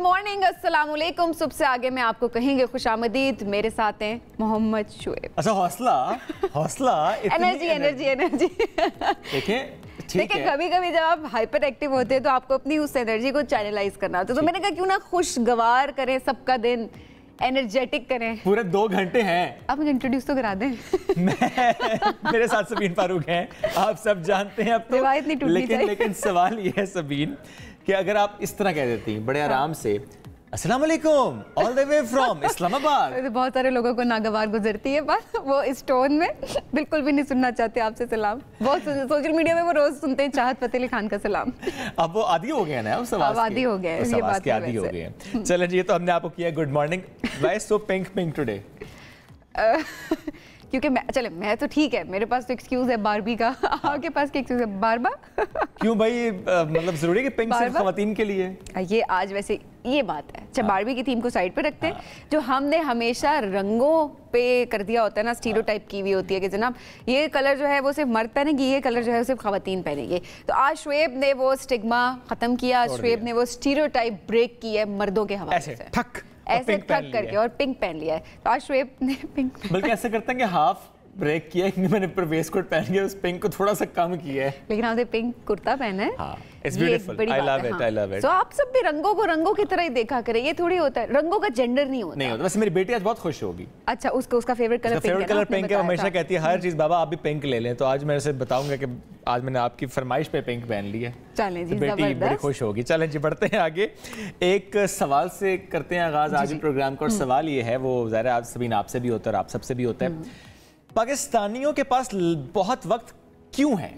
Morning, अस्सलाम वालेकुम। सुबह से आगे में आपको कहेंगे खुशामदीद। मेरे साथ हैं मोहम्मद शुएब। अच्छा, हौसला एनर्जी देखिए कभी कभी जब आप हाइपर एक्टिव होते हैं तो आपको अपनी उस एनर्जी को चैनलाइज करना होता है। तो मैंने कहा क्यों ना खुशगवार करें सबका दिन, एनर्जेटिक करें। पूरे 2 घंटे हैं। आप मुझे इंट्रोड्यूस तो करा दें। मेरे साथ सबीन फारूक हैं, आप सब जानते हैं अब तो। लेकिन सवाल ये है सबीन कि अगर आप इस तरह कह देती बड़े आराम से अस्सलाम वालेकुम all the way from Islamabad, तो बहुत सारे लोगों को नागवार गुजरती है बात, वो इस टोन में बिल्कुल भी नहीं सुनना चाहते आपसे सलाम। बहुत सोशल मीडिया में वो रोज सुनते हैं चाहत फतेह अली खान का सलाम। अब वो आदी हो गया ना, अब आदी हो गया है, ये बात के आदी हो गए। चलें जी, ये तो हमने आपको किया good morning. Why so pink today? क्योंकि मैं तो ठीक है, मेरे पास तो एक्सक्यूज है बारबी का। आपके पास क्या एक्सक्यूज है? बारबा? क्यों भाई, मतलब जरूरी है कि पिंक सिर्फ खवातीन के लिए? ये आज वैसे ये बात है। अच्छा, बारबी की थीम को साइड पे रखते हैं। जो हमने हमेशा रंगों पे कर दिया होता है ना, स्टीरियोटाइप की हुई होती है कि जनाब ये कलर जो है वो सिर्फ मर्द पहनेगी, ये कलर जो है वो सिर्फ खवातीन पहनेगी। तो आज शुएब ने वो स्टिग्मा खत्म किया, शुएब ने वो स्टीरियोटाइप ब्रेक की है मर्दों के हवाले से। ऐसे ठक करके और पिंक पहन लिया है। तो आज शुएब ने पिंक, बल्कि ऐसा करता है कि हाफ ब्रेक किया है, मैंने परवेज कोट पहन के उस पिंक को थोड़ा सा कम किया है, लेकिन आपने पिंक कुर्ता पहना है। हाँ, it's beautiful. I love it. तो आप सब भी रंगों को रंगों की तरह ही देखा करें, ये थोड़ी होता है, रंगों का जेंडर नहीं होता। वैसे मेरी बेटी आज बहुत खुश होगी। अच्छा, उसका फेवरेट कलर पिंक है। हमेशा कहती है हर चीज बाबा आप भी पिंक ले लें, तो आज मैं उसे बताऊंगा कि आज मैंने आपकी फरमाइश पे पिंक पहन ली है। चलें जी, बेटी बड़ी खुश होगी। चलें जी, बढ़ते हैं आगे। एक सवाल से करते हैं आगाज आज प्रोग्राम का, और सवाल ये है, वो ज़ाहिर है आप सबीन आपसे भी होता है और आप सबसे भी होता है, पाकिस्तानियों के पास बहुत वक्त क्यों है?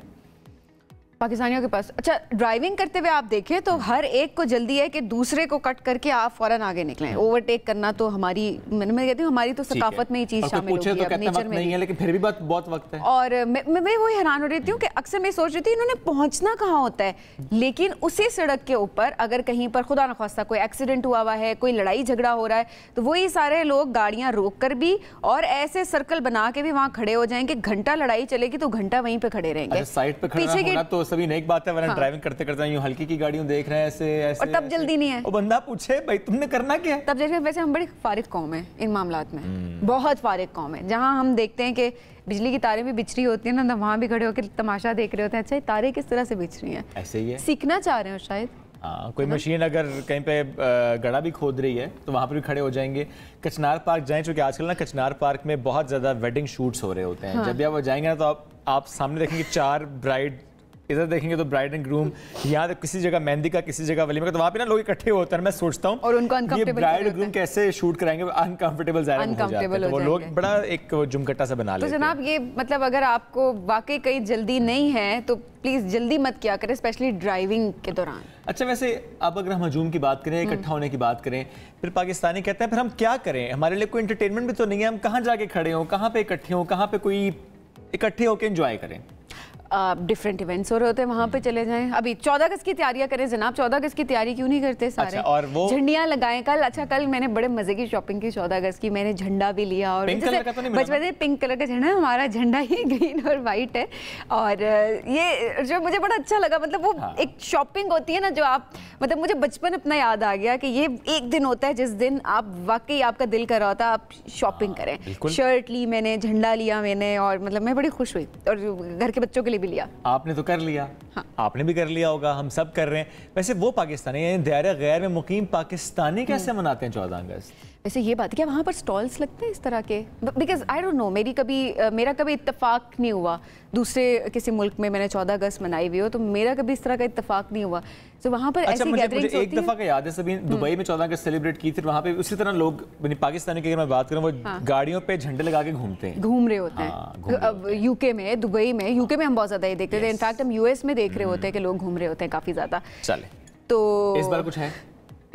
पाकिस्तानियों के पास, अच्छा, ड्राइविंग करते हुए आप देखें तो हर एक को जल्दी है कि दूसरे को कट करके आप फौरन आगे निकलें। ओवरटेक करना तो हमारी, मैं कहती हूँ हमारी तो सकाफत में ही चीज शामिल होती है, नेचर में नहीं है, लेकिन फिर भी बहुत वक्त है। और मैं वही हैरान हो रही थी कि अक्सर मैं सोच रही थी इन्होंने पहुंचना कहाँ होता है, लेकिन उसी सड़क के ऊपर अगर कहीं पर खुदा न खास्ता कोई एक्सीडेंट हुआ है, कोई लड़ाई झगड़ा हो रहा है, तो वही सारे लोग गाड़ियां रोक कर भी और ऐसे सर्कल बना के भी वहां खड़े हो जाएंगे। घंटा लड़ाई चलेगी तो घंटा वहीं पे खड़े रहेंगे। साइड पे पीछे के तो सभी एक बात है, वरना ड्राइविंग करते करते यूं हल्की की गाड़ियों देख रहे हैं ऐसे और तब जल्दी नहीं है। वो बंदा पूछे भाई तुमने करना क्या है, तब जैसे वैसे हम बड़ी फारिग कौम है इन मामलात में, बहुत फारिग कौम है। जहां हम देखते हैं कि बिजली की तारें भी बिछ रही होती है ना, वहां भी खड़े होकर तमाशा देख रहे होते हैं, अच्छा ये तारें किस तरह से बिछ रही हैं, ऐसे ही है, सीखना चाह रहे हो शायद। कोई मशीन अगर कहीं पे गड़ा भी खोद रही है तो वहाँ पर भी खड़े हो जाएंगे। कचनार पार्क जाएं, चूँकि आजकल ना कचनार पार्क में बहुत ज़्यादा वेडिंग शूट्स हो रहे होते हैं। जब भी आप वो जाएंगे ना तो आप सामने देखेंगे 4 ब्राइड, इधर देखेंगे तो ब्राइड एंड ग्रूम, यहाँ किसी जगह मेहंदी का, किसी जगह वलीमे का, तो वहाँ पे ना लोग इकट्ठे होते हैं। मैं सोचता हूँ और उनको अनकंफर्टेबल, ब्राइड ग्रूम कैसे शूट कराएंगे, अनकंफर्टेबल ज़ाहिर हो, वो लोग बड़ा एक जुमकट्टा सा बना लेते हैं। तो जनाब ये मतलब अगर आपको वाकई कहीं जल्दी नहीं है तो प्लीज जल्दी मत किया करें, स्पेशली ड्राइविंग के दौरान। अच्छा, वैसे अब अगर हम हजूम की बात करें, इकट्ठा होने की बात करें, फिर पाकिस्तानी कहते हैं फिर हम क्या करें, हमारे लिए कोई एंटरटेनमेंट भी तो नहीं है, हम कहाँ जाके खड़े हों, कहाँ पे इकट्ठे हों, कहाँ पे कोई इकट्ठे होकर एंजॉय करें? डिफरेंट इवेंट्स हो रहे होते हैं, वहाँ पे चले जाएं। अभी 14 अगस्त की तैयारियां करें जनाब, 14 अगस्त की तैयारी क्यों नहीं करते सारे? अच्छा, और वो झंडियां लगाएं कल। अच्छा, कल मैंने बड़े मजे की शॉपिंग की 14 अगस्त की, मैंने झंडा भी लिया, और बचपन में पिंक कलर का झंडा, हमारा झंडा ही ग्रीन और वाइट है। और ये जो मुझे बड़ा अच्छा लगा, मतलब वो एक शॉपिंग होती है ना जो आप, मतलब मुझे बचपन अपना याद आ गया कि ये एक दिन होता है जिस दिन आप वाकई आपका दिल कर रहा होता है आप शॉपिंग करें। शर्ट ली मैंने, झंडा लिया मैंने, और मतलब मैं बड़ी खुश हुई, और घर के बच्चों के लिए भी लिया। आपने तो कर लिया, हाँ। आपने भी कर लिया होगा, हम सब कर रहे हैं। वैसे वो पाकिस्तानी दायरा गैर में मुकीम पाकिस्तानी कैसे मनाते हैं 14 अगस्त? वैसे ये बात, क्या वहाँ पर स्टॉल्स लगते हैं इस तरह के? बिकॉज आई डोंट नो, मेरा कभी इत्तेफाक नहीं हुआ दूसरे किसी मुल्क में मैंने 14 अगस्त मनाई हुई हो, तो मेरा कभी इस तरह का इत्तेफाक नहीं हुआ। तो वहाँ पर ऐसी गैदरिंग्स होती हैं। एक दफा का याद है सभी दुबई में 14 अगस्त सेलिब्रेट की थी, वहाँ पे उसी तरह लोग पाकिस्तानी की अगर मैं बात करूँ, वो गाड़ियों पे झंडे लगा के घूम रहे होते हैं। अब यूके में, दुबई में, यूके में हम बहुत ज्यादा ये देखते थे, इनफैक्ट हम यूएस में देख रहे होते हैं कि लोग घूम रहे होते हैं काफी ज्यादा। चले, तो इस बार कुछ है,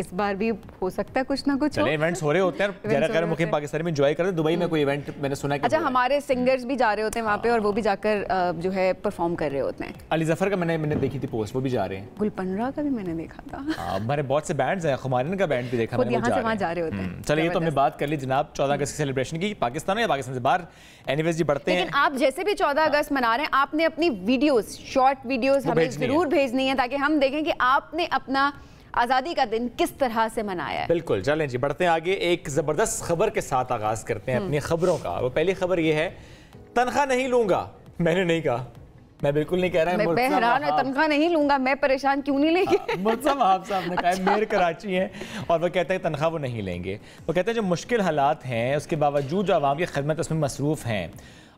इस बार भी हो सकता है कुछ ना कुछ हो। इवेंट्स हो रहे होते हैं, ज़्यादातर मुकीम पाकिस्तानी में एंजॉय करते हैं। दुबई में कोई इवेंट मैंने सुना है कि अच्छा, हमारे सिंगर्स भी जा रहे होते हैं वहाँ पे, और वो भी जाकर जो है परफॉर्म कर रहे होते हैं। अली जफर का मैंने देखी थी पोस्ट, वो भी जा रहे हैं। गुलपनरा का भी मैंने देखा था। हमारे बहुत से बैंड्स हैं, खुमारिन का बैंड भी देखा मैंने, यहाँ से वहाँ जा रहे होते हैं। चलिए, तो हमने बात कर ली जनाब 14 अगस्त की सेलिब्रेशन की, पाकिस्तान या पाकिस्तान से बाहर। एनीवेज जी, बढ़ते हैं। लेकिन आप जैसे भी 14 अगस्त मना रहे हैं, आपने अपनी वीडियोस, शॉर्ट वीडियोस हमें जरूर भेजनी है, ताकि हम देखें कि आपने अपना आज़ादी का दिन किस तरह से मनाया है। बिल्कुल, चलें जी बढ़ते हैं आगे। एक ज़बरदस्त खबर के साथ आगाज़ करते हैं अपनी खबरों का। वो पहली खबर ये है, तनख्वाह नहीं लूँगा। मैंने नहीं कहा, मैं बिल्कुल नहीं कह रहा है। मैं हैरान हूं, तनख्वाह नहीं लूंगा, मैं परेशान क्यों नहीं लेंगे। मुर्तज़ा वहाब साहब ने कहा है, मेयर कराची हैं और वो कहते हैं तनख्वाह वो नहीं लेंगे। वो कहते हैं जो मुश्किल हालात हैं उसके बावजूद जो आवाम की खिदमत उसमें मसरूफ़ हैं,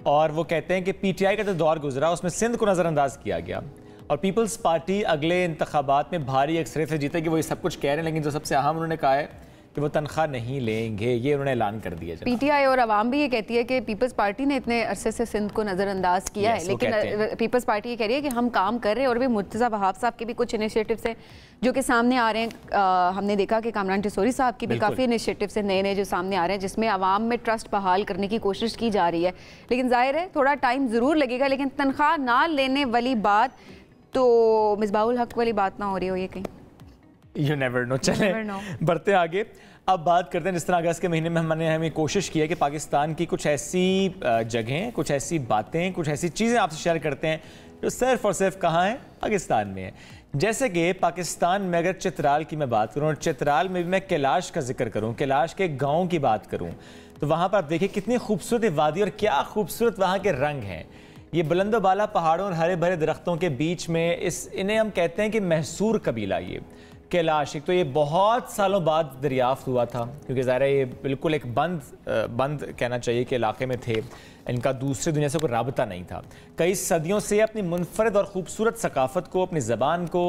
और वो कहते हैं कि PTI का जो दौर गुजरा उसमें सिंध को नज़रअंदाज किया गया और पीपल्स पार्टी अगले इंतखाबात में भारी अक्सरियत से जीतेगी। वो ये सब कुछ कह रहे हैं, लेकिन जो सबसे अहम उन्होंने कहा है कि वो तनख्वाह नहीं लेंगे, ये उन्होंने ऐलान कर दिया। PTI और आवाम भी ये कहती है कि पीपल्स पार्टी ने इतने अरसे से सिंध को नज़रअंदाज किया है, लेकिन पीपल्स पार्टी ये कह रही है कि हम काम कर रहे हैं। और भी मुर्तज़ा वहाब साहब के भी कुछ इनिशिएटिव्स हैं जो कि सामने आ रहे हैं। हमने देखा कि कामरान टिसोरी साहब की भी काफ़ी इनिशिएटिव्स हैं नए जो सामने आ रहे हैं, जिसमें आवाम में ट्रस्ट बहाल करने की कोशिश की जा रही है। लेकिन जाहिर है थोड़ा टाइम ज़रूर लगेगा, लेकिन तनख्वाह ना लेने वाली बात तो मिसबाहुल हक वाली बात ना हो रही हो ये कहीं। You never know। चले बढ़ते आगे। अब बात करते हैं, जिस तरह अगस्त के महीने में हमें कोशिश की है कि पाकिस्तान की कुछ ऐसी जगहें, कुछ ऐसी बातें, कुछ ऐसी चीज़ें आपसे शेयर करते हैं जो सिर्फ और सिर्फ कहाँ हैं, पाकिस्तान में है। जैसे कि पाकिस्तान में अगर चित्राल की मैं बात करूँ और चित्राल में भी मैं कैलाश का जिक्र करूँ, कैलाश के गाँव की बात करूँ, तो वहाँ पर आप देखिए कितनी खूबसूरत वादी और क्या खूबसूरत वहाँ के रंग हैं। ये बुलंदो बाला पहाड़ों और हरे भरे दरख्तों के बीच में इन्हें हम कहते हैं कि महसूर कबीला। ये कैलाश, एक तो ये बहुत सालों बाद दरियाफ्त हुआ था, क्योंकि ज़ाहिर है ये बिल्कुल एक बंद कहना चाहिए कि इलाके में थे, इनका दूसरी दुनिया से कोई राबता नहीं था। कई सदियों से अपनी मुनफरद और ख़ूबसूरत सकाफ़त को, अपनी ज़बान को,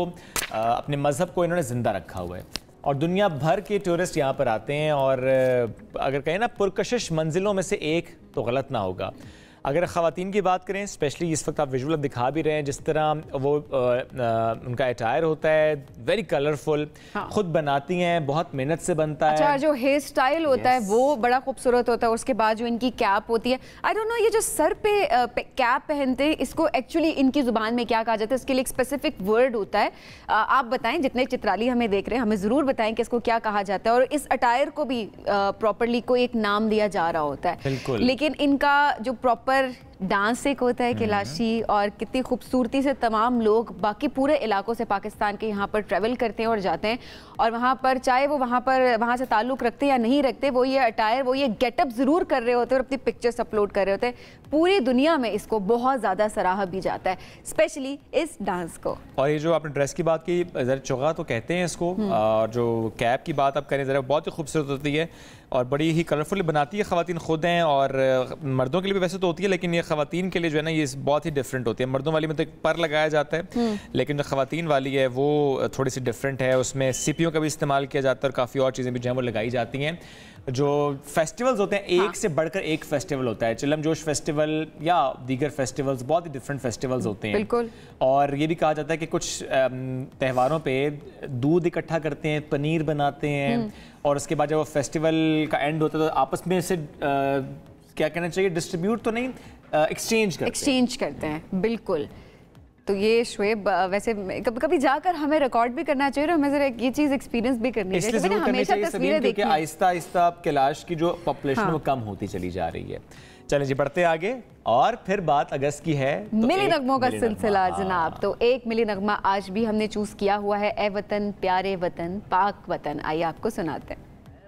अपने मज़हब को इन्होंने ज़िंदा रखा हुआ है और दुनिया भर के टूरिस्ट यहाँ पर आते हैं। और अगर कहें ना पुरकशिश मंजिलों में से एक तो गलत ना होगा। अगर ख़वातीन की बात करें, स्पेशली इस वक्त आप विजुअल दिखा भी रहे हैं, जिस तरह वो उनका अटायर होता है वेरी कलरफुल, खुद बनाती हैं, बहुत मेहनत से बनता है। अच्छा, जो हेयर स्टाइल होता है वो बड़ा खूबसूरत होता है। उसके बाद जो इनकी कैप होती है, आई डोंट नो ये जो सर पे कैप पहनते हैं इसको एक्चुअली इनकी ज़ुबान में क्या कहा जाता है, इसके लिए एक स्पेसिफिक वर्ड होता है। आप बताएं, जितने चित्राली हमें देख रहे हैं हमें ज़रूर बताएं कि इसको क्या कहा जाता है। और इस अटायर को भी प्रॉपरली कोई एक नाम दिया जा रहा होता है, लेकिन इनका जो प्रॉपर डांस एक होता है कैलाशी, और कितनी खूबसूरती से तमाम लोग बाकी पूरे इलाकों से पाकिस्तान के यहाँ पर ट्रैवल करते हैं और जाते हैं। और वहाँ पर चाहे वो वहाँ से ताल्लुक़ रखते या नहीं रखते, वो ये अटायर, वो ये गेटअप ज़रूर कर रहे होते हैं और अपनी पिक्चर्स अपलोड कर रहे होते हैं। पूरी दुनिया में इसको बहुत ज़्यादा सराहा भी जाता है, स्पेशली इस डांस को। और ये जो आपने ड्रेस की बात की, ज़रा चोगा तो कहते हैं इसको, और जो कैप की बात आप करें ज़रा बहुत ही खूबसूरत होती है और बड़ी ही कलरफुल बनाती है। ख़वातीन खुद हैं और मर्दों के लिए भी वैसे तो होती है, लेकिन ये ख़वातीन के लिए जो है ना ये बहुत ही डिफरेंट होती है। मर्दों वाली में तो एक पर लगाया जाता है, लेकिन जो ख़वातीन वाली है वो थोड़ी सी डिफरेंट है। उसमें सीपियों का भी इस्तेमाल किया जाता है और काफ़ी और चीज़ें भी जो है वो लगाई जाती हैं। जो फेस्टिवल्स होते हैं, एक से बढ़कर एक फेस्टिवल होता है, चिलम जोश फेस्टिवल या दीगर फेस्टिवल्स, बहुत ही डिफरेंट फेस्टिवल्स होते हैं। बिल्कुल। और ये भी कहा जाता है कि कुछ त्योहारों पे दूध इकट्ठा करते हैं, पनीर बनाते हैं, और उसके बाद जब वो फेस्टिवल का एंड होता है तो आपस में से क्या कहना चाहिए, डिस्ट्रीब्यूट तो नहीं, एक्सचेंज करते हैं। बिल्कुल। तो ये शुएब वैसे कभी कभी जाकर हमें रिकॉर्ड भी करना चाहिए और हमें जरा ये चीज़ एक्सपीरियंस भी करनी चाहिए। मैंने हमेशा तस्वीरें देखी हैं, आहिस्ता आहिस्ता कैलाश की जो पॉपुलेशन वो कम होती चली जा रही है। चलें जी बढ़ते आगे। और फिर बात अगस्त की है, तो मिली नगमों का सिलसिला जनाब। तो एक मिली नगमा आज भी हमने चूज किया हुआ है, ए वतन प्यारे वतन पाक वतन। आइए आपको सुनाते हैं।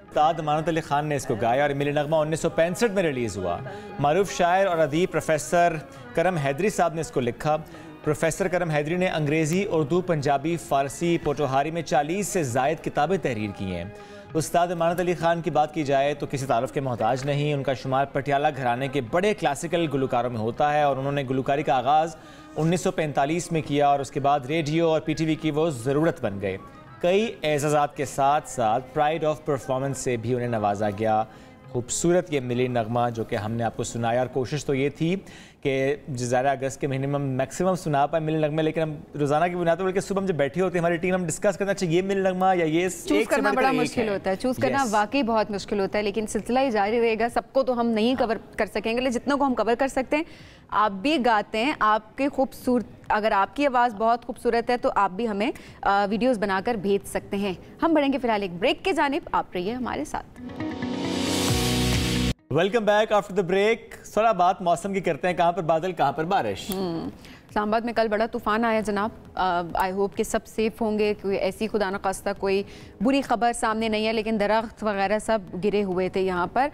उस्ताद अमानत अली खान ने इसको गाया और मिली नगमा 1965 में रिलीज़ हुआ। मारूफ शायर और अदीब प्रोफेसर करम हैदरी साहब ने इसको लिखा। प्रोफेसर करम हैदरी ने अंग्रेज़ी, उर्दू, पंजाबी, फ़ारसी, पोटोहारी में 40 से ज़ायद किताबें तहरीर की हैं। उस्ताद अमानत अली ख़ान की बात की जाए तो किसी तारुफ के मोहताज नहीं। उनका शुमार पटियाला घराने के बड़े क्लासिकल गुलकारों में होता है और उन्होंने गुलकारी का आगाज़ 1945 में किया और उसके बाद रेडियो और PTV की वो ज़रूरत बन गए। कई एज़ाज़ात के साथ साथ प्राइड ऑफ परफॉर्मेंस से भी उन्हें नवाजा गया। खूबसूरत ये मिली नगमा जो कि हमने आपको सुनाया, और कोशिश तो ये थी कि ज़ाहिर अगस्त के महीने में हम मैक्सिमम सुना पाए मिली नगमे, लेकिन हम रोज़ाना की बुनियाद पर बल्कि सुबह हम जब बैठी होती है हमारी टीम, हम डिस्कस करना चाहिए ये मिली नगमा या ये चूज़ करना बड़ा मुश्किल होता है। चूज़ करना वाकई बहुत मुश्किल होता है, लेकिन सिलसिला ही जारी रहेगा। सबको तो हम नहीं कवर कर सकेंगे, लेकिन जितनों को हम कवर कर सकते हैं। आप भी गाते हैं, आपके खूबसूरत, अगर आपकी आवाज़ बहुत खूबसूरत है तो आप भी हमें वीडियोज़ बनाकर भेज सकते हैं। हम बढ़ेंगे फिलहाल एक ब्रेक की जानिब, आप रहिए हमारे साथ। Welcome back after the break. थोड़ा बात मौसम की करते हैं, कहाँ पर बादल कहाँ पर बारिश। इस्लामाबाद में कल बड़ा तूफ़ान आया जनाब। आई होप कि सब सेफ़ होंगे, कोई ऐसी खुदा न खास्ता कोई बुरी ख़बर सामने नहीं है, लेकिन दरख्त वगैरह सब गिरे हुए थे यहाँ पर।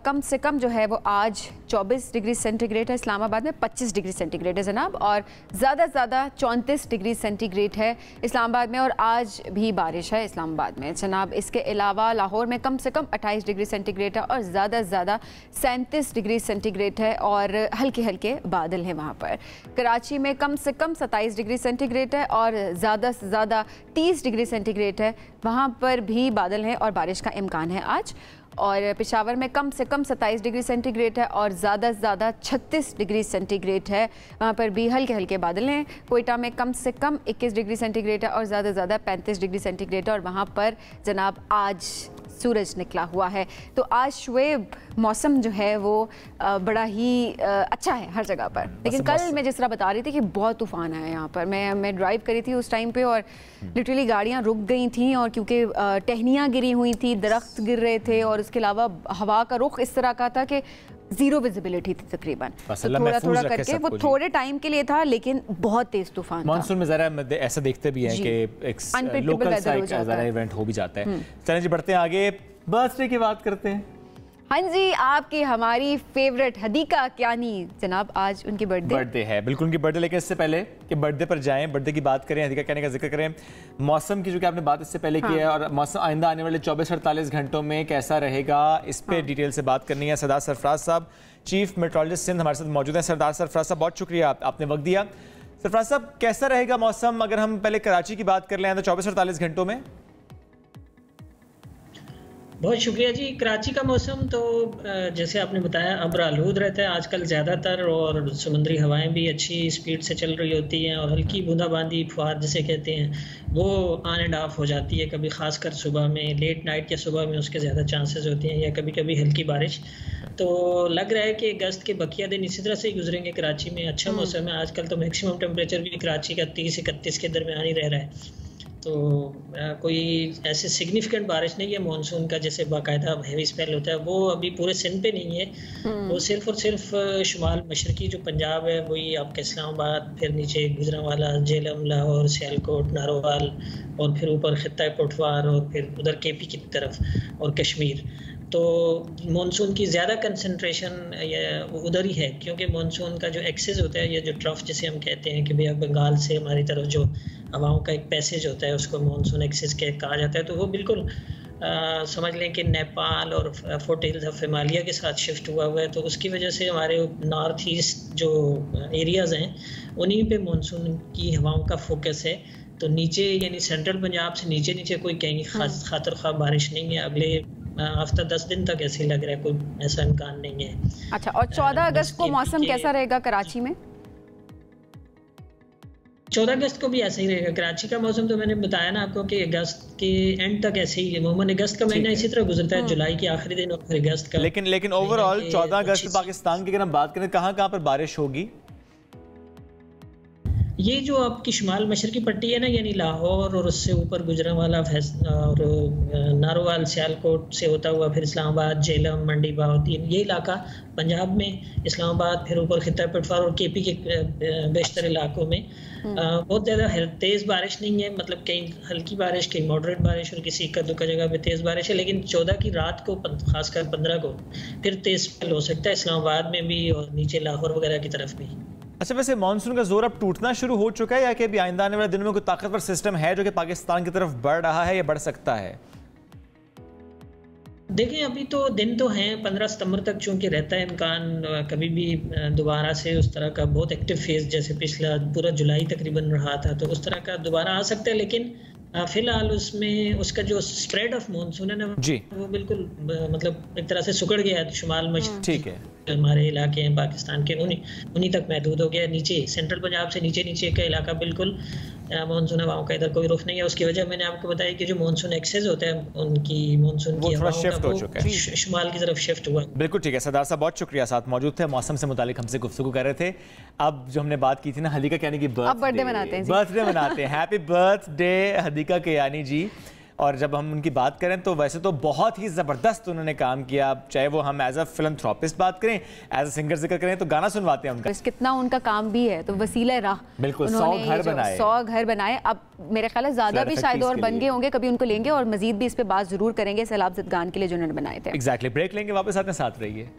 कम से कम जो है वो आज 24 डिग्री सेंटीग्रेड है, इस्लामाबाद में 25 डिग्री सेंटीग्रेड है जनाब, और ज़्यादा से ज़्यादा 34 डिग्री सेंटीग्रेड है इस्लामाबाद में, और आज भी बारिश है इस्लामाबाद में जनाब। इसके अलावा लाहौर में कम से कम 28 डिग्री सेंटीग्रेड है और ज़्यादा से ज़्यादा 37 डिग्री सेंटीग्रेड है, और हल्के हल्के बादल हैं वहाँ पर। कराची में कम से कम 27 डिग्री सेंटीग्रेड है और ज़्यादा से ज़्यादा 30 डिग्री सेंटीग्रेड है, वहाँ पर भी बादल हैं और बारिश का इम्कान है आज। और पेशावर में कम से कम 27 डिग्री सेंटीग्रेड है और ज़्यादा से ज़्यादा 36 डिग्री सेंटीग्रेड है, वहाँ पर भी हल्के हल्के बादल हैं। कोयटा में कम से कम 21 डिग्री सेंटीग्रेड है और ज़्यादा से ज़्यादा 35 डिग्री सेंटीग्रेड है, और वहाँ पर जनाब आज सूरज निकला हुआ है। तो आज शुएब मौसम जो है वो बड़ा ही अच्छा है हर जगह पर। लेकिन कल मैं जिस तरह बता रही थी कि बहुत तूफ़ान आया यहाँ पर, मैं ड्राइव करी थी उस टाइम पे और लिटरली गाड़ियाँ रुक गई थी, और क्योंकि टहनियाँ गिरी हुई थी, दरख्त गिर रहे थे, और उसके अलावा हवा का रुख इस तरह का था कि जीरो विजिबिलिटी थी तकरीबन। तो थोड़ा थोड़ा करके वो थोड़े टाइम के लिए था, लेकिन बहुत तेज तूफान था। मानसून में जरा ऐसा देखते भी हैं कि एक लोकल सा इवेंट हो भी जाता है। चलें जी, बढ़ते हैं आगे, बर्थडे की बात करते हैं। हाँ जी, आपकी हमारी फेवरेट हदीका कियानी जनाब, आज उनकी बर्थडे है। बिल्कुल उनकी बर्थडे, लेकिन इससे पहले कि बर्थडे पर जाएं, बर्थडे की बात करें, हदीका कियानी का जिक्र करें, मौसम की जो कि आपने बात इससे पहले की है, और मौसम आइंदा आने वाले 24-48 घंटों में कैसा रहेगा, इस पे डिटेल से बात करनी है। सरदार सरफराज साहब, चीफ मेट्रोलॉजिस्ट सिंध, हमारे साथ मौजूद हैं। सरदार सरफराज साहब, बहुत शुक्रिया आपने वक्त दिया। सरफराज साहब, कैसा रहेगा मौसम अगर हम पहले कराची की बात कर लें तो 24-48 घंटों में? बहुत शुक्रिया जी। कराची का मौसम तो जैसे आपने बताया अब्र आलूद रहता है आजकल ज़्यादातर, और समुद्री हवाएं भी अच्छी स्पीड से चल रही होती हैं, और हल्की बूंदाबांदी फुहार जिसे कहते हैं वो ऑन एंड ऑफ हो जाती है, कभी ख़ासकर सुबह में, लेट नाइट के सुबह में उसके ज़्यादा चांसेस होते हैं, या कभी कभी हल्की बारिश। तो लग रहा है कि अगस्त के बकिया दिन इसी तरह से ही गुजरेंगे कराची में। अच्छा मौसम है आजकल, तो मैक्सिमम टेम्परेचर भी कराची का 30-31 के दरमियान ही रह रहा है। तो कोई ऐसे सिग्निफिकेंट बारिश नहीं है मानसून का जैसे बाकायदा हेवी स्पेल होता है, वो अभी पूरे सिंध पे नहीं है। वो सिर्फ और सिर्फ शुमाल मशरकी जो पंजाब है, वही आपके इस्लामाबाद, फिर नीचे गुजरांवाला, जेलम, लाहौर, सियालकोट, नारोवाल, और फिर ऊपर खित्ता पटवार, और फिर उधर केपी की तरफ और कश्मीर। तो मानसून की ज़्यादा कंसंट्रेशन उधर ही है, क्योंकि मानसून का जो एक्सेस होता है, या जो ट्रफ जिसे हम कहते हैं कि भैया बंगाल से हमारी तरफ जो हवाओं का एक पैसेज होता है उसको मानसून एक्सेस कहा जाता है, तो वो बिल्कुल समझ लें कि नेपाल और फोर्ट हिल्स ऑफ हिमालय के साथ शिफ्ट हुआ है। तो उसकी वजह से हमारे नॉर्थ ईस्ट जो एरियाज़ हैं उन्हीं पे मानसून की हवाओं का फोकस है। तो नीचे यानी सेंट्रल पंजाब से नीचे कोई कहीं खातर ख्वाह बारिश नहीं है। अगले हफ्ता 10 दिन तक ऐसे लग रहा है, कोई ऐसा इम्कान नहीं है। अच्छा, और 14 अगस्त को मौसम कैसा रहेगा कराची में? 14 अगस्त को भी ऐसा ही रहेगा कराची का मौसम। तो मैंने बताया ना आपको कि अगस्त के एंड तक ऐसे ही है। मोहम्मद अगस्त का महीना इसी तरह गुजरता है, जुलाई के आखिरी दिन और फिर अगस्त का। लेकिन ओवरऑल 14 अगस्त पाकिस्तान की अगर हम बात करें, कहाँ पर बारिश होगी? ये जो आपकी शुमाल मशरकी पट्टी है ना, यानी लाहौर और उससे ऊपर गुजरांवाला और नारोवाल, सियालकोट से होता हुआ फिर इस्लामाबाद, जेलम, मंडी बहाउद्दीन, ये इलाका पंजाब में, इस्लामाबाद, फिर ऊपर खित्ता पटवार और केपी के बेशतर इलाकों में बहुत ज़्यादा तेज़ बारिश नहीं है। मतलब कहीं हल्की बारिश, कहीं मॉडरेट बारिश, और किसी इक्का दुक्का जगह पे तेज़ बारिश है। लेकिन 14 की रात को, खासकर 15 को फिर तेज़ स्पेल हो सकता है इस्लामाबाद में भी और नीचे लाहौर वगैरह की तरफ भी। अच्छा, वैसे मानसून का जोर अब टूटना शुरू हो चुका है, या कि अभी आइंदा आने वाले दिनों में कोई ताकतवर सिस्टम है जो कि पाकिस्तान की तरफ बढ़ रहा है या बढ़ सकता है? देखिए, अभी तो दिन तो हैं, 15 सितंबर तक चूंकि रहता है इम्कान कभी भी दोबारा से उस तरह का बहुत एक्टिव फेज जैसे पिछला पूरा जुलाई तकरीबन रहा था, तो उस तरह का दोबारा आ सकता है। लेकिन फिलहाल उसमें उसका जो स्प्रेड ऑफ मानसून है ना जी, वो बिल्कुल मतलब एक तरह से सुकड़ गया है। शुमाल ठीक है, हमारे इलाके हैं पाकिस्तान के, उन्हीं तक महदूद हो गया। नीचे सेंट्रल पंजाब से नीचे का इलाका बिल्कुल मानसून हवाओं का इधर कोई रुख नहीं है। उसकी वजह मैंने आपको बताया कि जो मानसून एक्सेस होता है उनकी मानसून की हवाओं का शुमाल की तरफ शिफ्ट हुआ। बिल्कुल ठीक है सरदार साहब, बहुत शुक्रिया, साथ मौजूद थे, मौसम से मुतालिक हमसे गुफ्तगू कर रहे थे। अब जो हमने बात की थी ना हदीका कियानी की, बर्थडे मनाते हैं, हैप्पी बर्थडे हदीका कियानी जी। और जब हम उनकी बात करें तो वैसे तो बहुत ही ज़बरदस्त उन्होंने काम किया, चाहे वो हम एज अ फिलंथ्रोपिस्ट बात करें, एज अ सिंगर जिक्र करें तो गाना सुनवाते हैं उनका। कितना उनका काम भी है, तो वसीला राह, बिल्कुल 100 घर बनाए। अब मेरे ख्याल है ज़्यादा भी शायद और बन गए होंगे, कभी उनको लेंगे और मजीद भी इस पर बात ज़रूर करेंगे सैलाब ज़दगान के लिए जो उन्होंने बनाए थे। एग्जैक्टली, ब्रेक लेंगे, वापस आते हैं, साथ रहिए।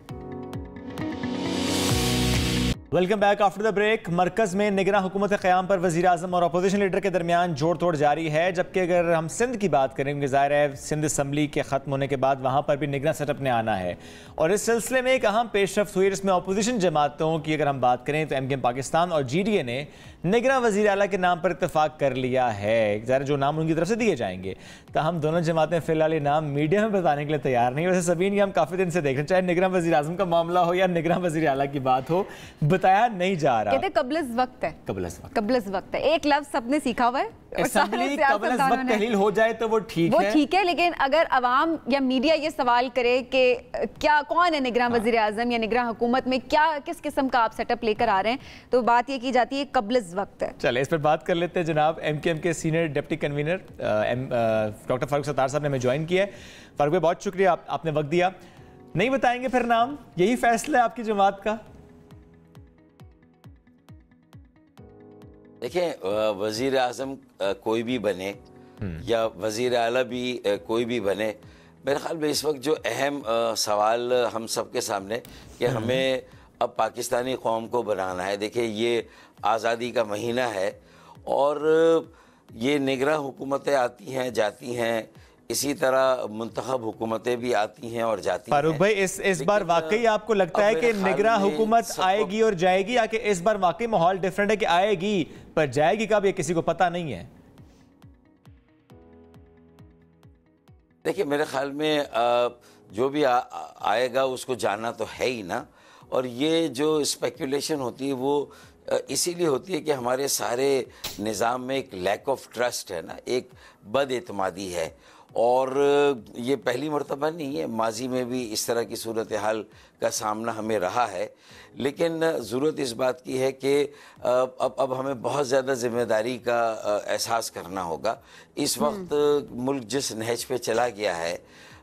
Welcome back after the break. मरकज में निगरान हुकूमत क़याम पर वज़ीर आज़म और अपोजिशन लीडर के दरमियान जोड़ तोड़ जारी है, जबकि अगर हम सिंध की बात करेंगे, ज़ाहिर है सिंध असम्बली के ख़त्म होने के बाद वहाँ पर भी निगरान सेटअप ने आना है और इस सिलसिले में एक अहम पेशरफ्त हुई, जिसमें अपोजिशन जमातों की अगर हम बात करें तो MKM पाकिस्तान और GDA ने निगरान वज़ीर आला के नाम पर इत्तफाक कर लिया है। ज़ाहिर जो नाम उनकी तरफ से दिए जाएंगे, ताहम दोनों जमातें फिलहाल ये नाम मीडिया में बताने के लिए तैयार नहीं। वैसे सबीन ये हम काफ़ी दिन से देख रहे हैं, चाहे निगरान वज़ीर आज़म का मामला हो या निगरान वज़ीर आला की बात हो, बताया नहीं जा रहा। कहते कबलस वक्त है, कबलस वक्त है, एक लफ्ज़ सबने सीखा हुआ है। असेंबली कबलस वक्त तहलील हो जाए तो वो ठीक है, लेकिन अगर अवाम या मीडिया ये सवाल करे कि क्या कौन है निगरान वज़ीर आज़म या निगरान हुकूमत में, क्या किस किस्म का आप सेटअप लेकर आ रहे हैं, तो बात ये की जाती है कबलस वक्त है। चले इस पर बात कर लेते हैं। जनाब MKM के senior deputy convener doctor Farooq Sattar साहब ने हमें ज्वाइन किया है। फारूक भाई बहुत शुक्रिया, आपने वक्त दिया। नहीं बताएंगे फिर नाम, यही फैसला है आपकी जमात का? देखिए, वज़ीर आज़म कोई भी बने या वज़ीर आला भी कोई भी बने, मेरे ख्याल में इस वक्त जो अहम सवाल हम सब के सामने कि हमें अब पाकिस्तानी कौम को बनाना है। देखिए, ये आज़ादी का महीना है और ये निगरान हुकूमतें आती हैं जाती हैं, इसी तरह मुंतखब हुकूमतें भी आती हैं और जाती हैं। फारूक भाई, इस बार वाकई आपको लगता है कि निगरान हुकूमत आएगी और जाएगी, या कि इस बार वाकई माहौल डिफरेंट है कि आएगी पर जाएगी कब ये किसी को पता नहीं है? देखिए, मेरे ख्याल में जो भी आएगा उसको जाना तो है ही ना, और ये जो स्पेकुलेशन होती है वो इसीलिए होती है कि हमारे सारे निज़ाम में एक लैक ऑफ ट्रस्ट है ना, एक बदएतमादी है, और ये पहली मर्तबा नहीं है, माजी में भी इस तरह की सूरत हाल का सामना हमें रहा है। लेकिन ज़रूरत इस बात की है कि अब हमें बहुत ज़्यादा ज़िम्मेदारी का एहसास करना होगा। इस वक्त मुल्क जिस नहज पे चला गया है,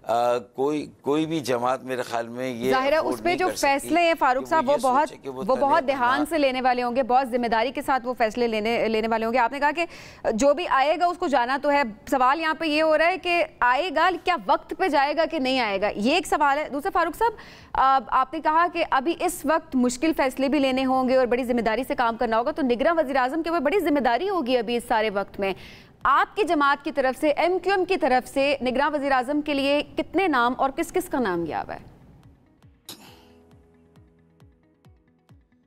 कोई भी जमात मेरे ख्याल में ये जाहिर है उस पे जो फैसले हैं फारूक साहब वो बहुत ध्यान से लेने वाले होंगे, बहुत जिम्मेदारी के साथ वो फैसले लेने वाले होंगे। आपने कहा कि जो भी आएगा उसको जाना तो है, सवाल यहाँ पे ये हो रहा है कि आएगा क्या वक्त पे जाएगा कि नहीं आएगा, ये एक सवाल है। दूसरा फारूक साहब, आपने कहा कि अभी इस वक्त मुश्किल फैसले भी लेने होंगे और बड़ी जिम्मेदारी से काम करना होगा, तो निगरान वज़ीर आज़म के ऊपर बड़ी जिम्मेदारी होगी अभी इस सारे वक्त में। आपकी जमात की तरफ से, MQM की तरफ से निगरान वज़ीर आज़म के लिए कितने नाम और किस किस का नाम गया हुआ है?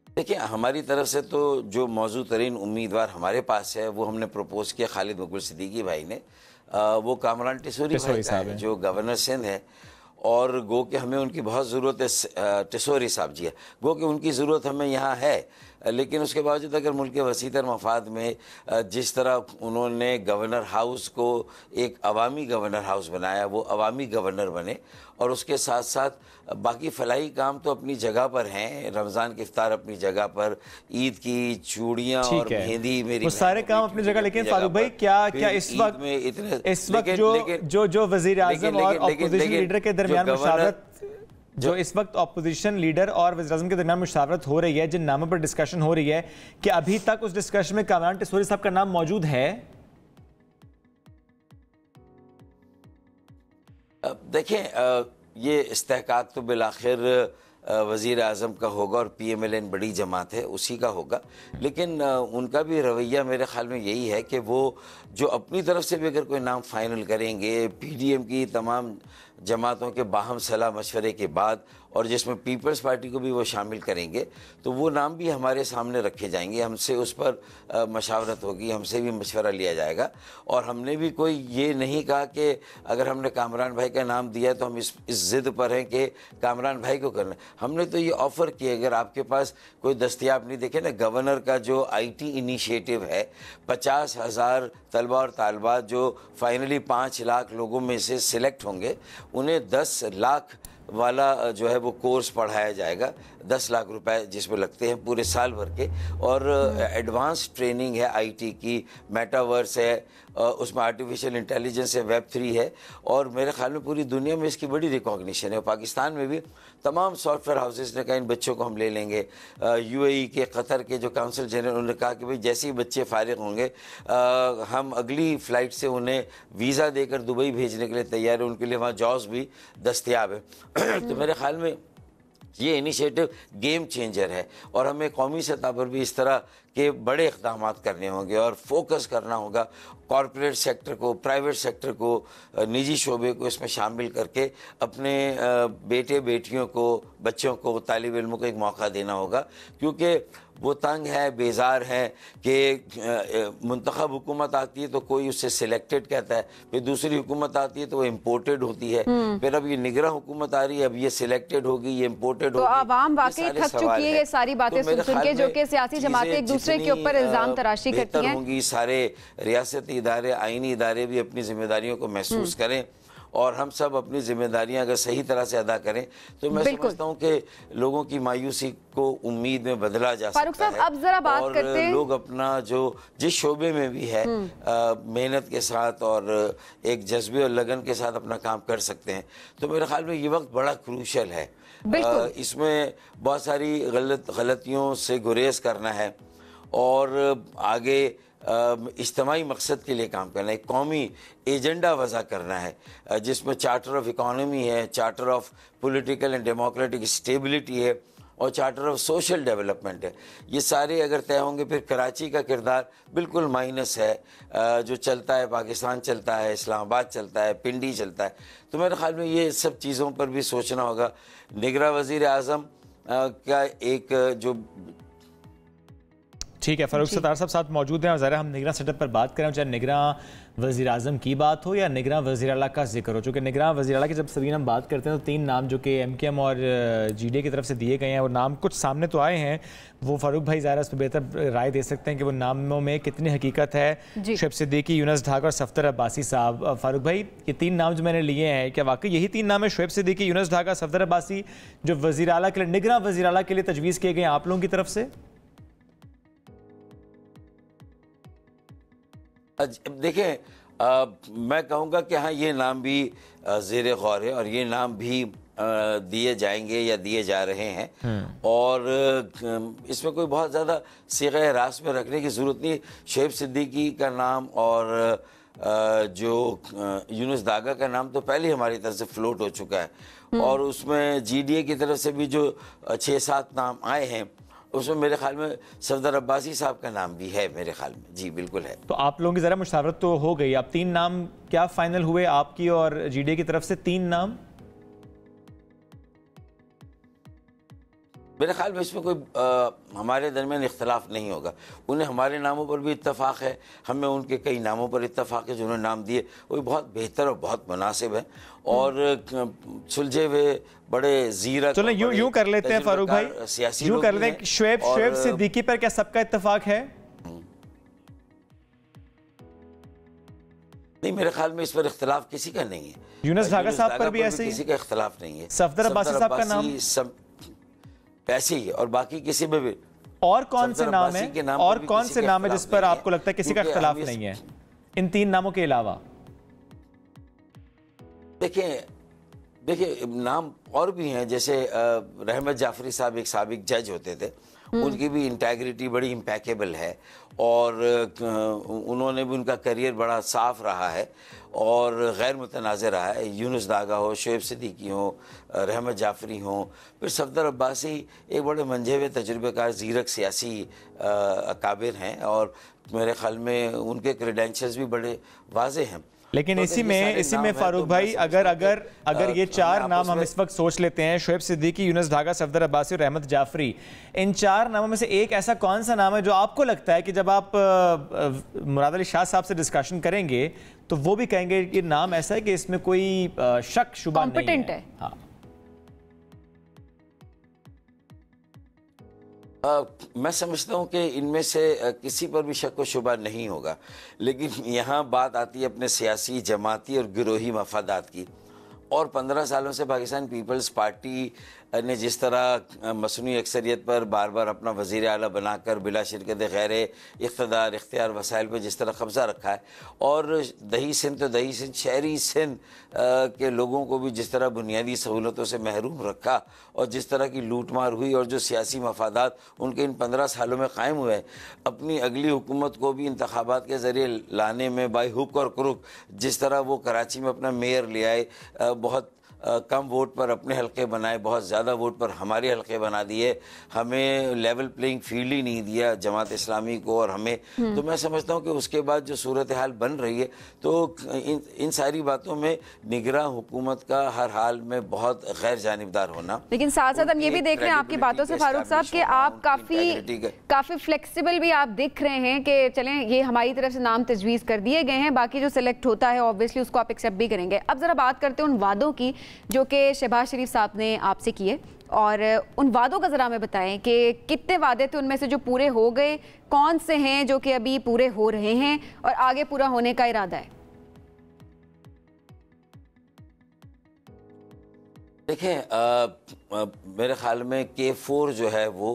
देखिए, हमारी तरफ से तो जो मौजू तरीन उम्मीदवार हमारे पास है वो हमने प्रपोज किया खालिद मकबूल सिद्दीकी भाई ने। वो कामरान टिसोरी भाई साहब है जो गवर्नर सिंध है, और गो के हमें उनकी बहुत ज़रूरत है। टिसोरी साहब जी है, गो के उनकी ज़रूरत हमें यहाँ है, लेकिन उसके बावजूद अगर मुल्क के वसीतर मफाद में जिस तरह उन्होंने गवर्नर हाउस को एक अवामी गवर्नर हाउस बनाया, वो अवामी गवर्नर बने, और उसके साथ साथ बाकी फलाही काम तो अपनी जगह पर हैं, रमज़ान की इफ्तार अपनी जगह पर, ईद की चूड़ियाँ और मेहंदी, मेरी वो सारे काम अपनी जगह। लेकिन फारूक भाई, क्या इस वक्त जो वज़ीर आज़म और अपोजिशन लीडर के दरमियान मुशावरत, जो इस वक्त अपोजिशन लीडर और वज़ीर आज़म के दरमियान मुशावरत हो रही है, जिन नामों पर डिस्कशन हो रही है, कि अभी तक उस डिस्कशन में कामरान टिसोरी साहब का नाम मौजूद है? देखें, ये इस्तेहकाक तो बिलाखिर वज़ीर आज़म का होगा और PMLN बड़ी जमात है उसी का होगा, लेकिन उनका भी रवैया मेरे ख्याल में यही है कि वो जो अपनी तरफ से भी अगर कोई नाम फाइनल करेंगे, PDM की तमाम जमातों के बाहम सलाह मशवरे के बाद, और जिसमें पीपल्स पार्टी को भी वो शामिल करेंगे, तो वो नाम भी हमारे सामने रखे जाएंगे, हमसे उस पर मशावरत होगी, हमसे भी मशवरा लिया जाएगा। और हमने भी कोई ये नहीं कहा कि अगर हमने कामरान भाई का नाम दिया तो हम इस ज़िद पर हैं कि कामरान भाई को करना। हमने तो ये ऑफ़र किया, अगर आपके पास कोई दस्तियाब नहीं, देखे ना गवर्नर का जो IT इनिशिएटिव है, 50,000 तलबा और तालबात जो फाइनली 5 लाख लोगों में से सिलेक्ट होंगे, उन्हें 10 लाख वाला जो है वो कोर्स पढ़ाया जाएगा, 10 लाख रुपए जिसमें लगते हैं पूरे साल भर के, और एडवांस ट्रेनिंग है IT की, मेटावर्स है, उसमें आर्टिफिशियल इंटेलिजेंस है, Web3 है, और मेरे ख्याल में पूरी दुनिया में इसकी बड़ी रिकॉग्निशन है। पाकिस्तान में भी तमाम सॉफ्टवेयर हाउसेस ने कहा इन बच्चों को हम ले लेंगे। UAE के, कतर के जो काउंसिल जनरल, उन्होंने कहा कि भाई जैसे ही बच्चे फारिग होंगे हम अगली फ़्लाइट से उन्हें वीज़ा देकर दुबई भेजने के लिए तैयार है, उनके लिए वहाँ जॉब्स भी दस्तयाब है। तो मेरे ख्याल में ये इनिशिएटिव गेम चेंजर है, और हमें कौमी सतह पर भी इस तरह के बड़े इक़दाम करने होंगे और फोकस करना होगा। कॉरपोरेट सेक्टर को, प्राइवेट सेक्टर को, निजी शोबे को इसमें शामिल करके अपने बेटे बेटियों को, बच्चों को, तालिब इल्मों को एक मौका देना होगा, क्योंकि वो तंग है, बेजार हैं कि मुंतखब हुकूमत आती है तो कोई उससे सिलेक्टेड कहता है, फिर दूसरी हुकूमत आती है तो वो इम्पोर्टेड होती है, फिर अब ये निगरान हुकूमत आ रही है, अब ये सिलेक्टेड होगी, ये इम्पोर्टेड होगी। तो आवाम वाकई थक चुकी है ये सारी बातें सुन के, जो कि सियासी जमातें एक दूसरे के ऊपर इल्जाम तराशी करती हैं। होंगी, सारे रियासती इदारे, आईनी इदारे भी अपनी जिम्मेदारियों को महसूस करें, और हम सब अपनी जिम्मेदारियां अगर सही तरह से अदा करें तो मैं समझता हूं कि लोगों की मायूसी को उम्मीद में बदला जा सकता है। अब जरा बात करते हैं, लोग अपना जो जिस शोबे में भी है मेहनत के साथ और एक जज्बे और लगन के साथ अपना काम कर सकते हैं। तो मेरे ख्याल में ये वक्त बड़ा क्रूशल है। इसमें बहुत सारी गलतियों से गुरेज करना है और आगे इज्तिमाई मकसद के लिए काम करना है, एक कौमी एजेंडा वज़ा करना है जिसमें चार्टर ऑफ इकॉनमी है, charter of political and democratic stability है, और चार्टर ऑफ सोशल डेवलपमेंट है। ये सारे अगर तय होंगे फिर कराची का किरदार बिल्कुल माइनस है। जो चलता है, पाकिस्तान चलता है, इस्लामाबाद चलता है, पिंडी चलता है। तो मेरे ख्याल में ये सब चीज़ों पर भी सोचना होगा। निगरान वज़ीर आज़म का एक जो ठीक है, फारूक सत्तार साहब मौजूद हैं और ज़रा हम निगरान सेटअप पर बात करें, चाहे निगरान वज़ीर आज़म की बात हो या निगरान वज़ीर आला का जिक्र हो। चूँकि निगरान वज़ीर आला की जब सभी हम बात करते हैं तो 3 नाम जो कि MKM और GDA की तरफ से दिए गए हैं, और नाम कुछ सामने तो आए हैं, वो फारूक भाई ज़ाहिर उस पर बेहतर राय दे सकते हैं कि वो नामों में कितनी हकीकत है। शुएब सिद्दीकी, यूनुस ढाका और सफदर अब्बासी साहब। फारूक भाई, ये 3 नाम जो मैंने लिए हैं, क्या वाकई यही 3 नाम है, शुएब सिद्दीकी, यूनुस ढाका, सफदर अब्बासी, जो वज़ीर आला के लिए, निगरान वज़ीर आला के लिए तजवीज़ किए गए आप लोगों की तरफ से? देखें, मैं कहूँगा कि हाँ, ये नाम भी ज़ेर गौर है और ये नाम भी दिए जाएंगे या दिए जा रहे हैं, और इसमें कोई बहुत ज़्यादा सीग़े रास में रखने की ज़रूरत नहीं। शुएब सिद्दीकी का नाम और जो यूनुस दागा का नाम तो पहले हमारी तरफ से फ्लोट हो चुका है, और उसमें GDA की तरफ से भी जो 6-7 नाम आए हैं उसमें मेरे ख्याल में सफदर अब्बासी साहब का नाम भी है मेरे ख्याल में। जी बिल्कुल है। तो आप लोगों की ज़रा मुशावरत तो हो गई, आप 3 नाम क्या फाइनल हुए आपकी और GDA की तरफ से? 3 नाम मेरे ख्याल में इसमें कोई हमारे दरमियान इख्तलाफ नहीं होगा। उन्हें हमारे नामों पर भी इत्तफाक़ है, हमें उनके कई नामों पर इत्तफाक़ है। जो उन्होंने नाम दिए वो बहुत बेहतर और बहुत मुनासिब है और सुलझे हुए बड़े ज़ीरा। चलो यूं कर लेते हैं फारूक भाई, यूं कर लेते हैं, शुएब सिद्दीकी पर क्या सबका इत्तफाक़ है? नहीं, मेरे ख्याल में इस पर इख्तलाफ किसी का नहीं है। यूनुस ढाका साहब पर भी ऐसे ही किसी का इख्तलाफ नहीं है। सफदर अब्बासी साहब का नाम सब ऐसे ही, और बाकी किसी में भी। और कौन से नाम है, और कौन से नाम है जिस पर आपको लगता है किसी का इख्तलाफ नहीं है इन 3 नामों के अलावा? देखिए नाम और भी हैं, जैसे रहमत जाफरी साहब एक साबिक जज होते थे, उनकी भी इंटेग्रिटी बड़ी इम्पैकेबल है और उन्होंने भी, उनका करियर बड़ा साफ रहा है और गैर मुतनाज़िर रहा है। यूनुस दागा हो, शुएब सिद्दीकी हो, रहमत जाफरी हो, फिर सफदर अब्बासी एक बड़े मंझे हुए तजुर्बेकार ज़ीरक सियासी अकाबिर हैं और मेरे ख्याल में उनके क्रेडेंशियल्स भी बड़े वाज़े हैं। लेकिन इसी में फारूक भाई, अगर ये 4 नाम हम इस वक्त सोच लेते हैं, शुएब सिद्दीकी, यूनुस ढाका, सफदर अब्बासी और रहमत जाफरी, इन 4 नामों में से एक ऐसा कौन सा नाम है जो आपको लगता है कि जब आप मुराद अली शाह साहब से डिस्कशन करेंगे तो वो भी कहेंगे कि नाम ऐसा है कि इसमें कोई शक शुबा नहीं है? हाँ। मैं समझता हूँ कि इनमें से किसी पर भी शक व शुबा नहीं होगा, लेकिन यहाँ बात आती है अपने सियासी, जमाती और गिरोही मफादात की, और 15 सालों से पाकिस्तान पीपल्स पार्टी ने जिस तरह मसनूई अक्सरियत पर बार बार अपना वज़ीर आला बनाकर बिला शिरकत गैर इख्तियार इख्तियार वसाइल पर जिस तरह कब्ज़ा रखा है, और दही सिंध तो दही सिंध शहरी सिंध के लोगों को भी जिस तरह बुनियादी सहूलतों से महरूम रखा, और जिस तरह की लूट मार हुई और जो सियासी मफादात उनके इन 15 सालों में कायम हुए, अपनी अगली हुकूमत को भी इंतखाबात के ज़रिए लाने में बाई हुक और क्रुक जिस तरह वो कराची में अपना मेयर ले आए, बहुत कम वोट पर अपने हल्के बनाए, बहुत ज़्यादा वोट पर हमारे हल्के बना दिए, हमें लेवल प्लेइंग फील्ड ही नहीं दिया जमात इस्लामी को और हमें। तो मैं समझता हूँ कि उसके बाद जो सूरत हाल बन रही है, तो इन सारी बातों में निगरां हुकूमत का हर हाल में बहुत गैर जानिबदार होना। लेकिन साथ साथ हम ये भी देख रहे हैं आपकी बातों से फारूक साहब कि आप काफ़ी फ्लेक्सिबल भी आप दिख रहे हैं कि चलें ये हमारी तरफ से नाम तजवीज़ कर दिए गए हैं, बाकी जो सिलेक्ट होता है ऑब्वियसली उसको आप एक्सेप्ट भी करेंगे। अब ज़रा बात करते हैं उन वादों की जो कि शहबाज शरीफ साहब ने आपसे किए, और उन वादों का ज़रा हमें बताएं कि कितने वादे थे, उनमें से जो पूरे हो गए, कौन से हैं जो कि अभी पूरे हो रहे हैं और आगे पूरा होने का इरादा है? देखें, मेरे ख्याल में K4 जो है वो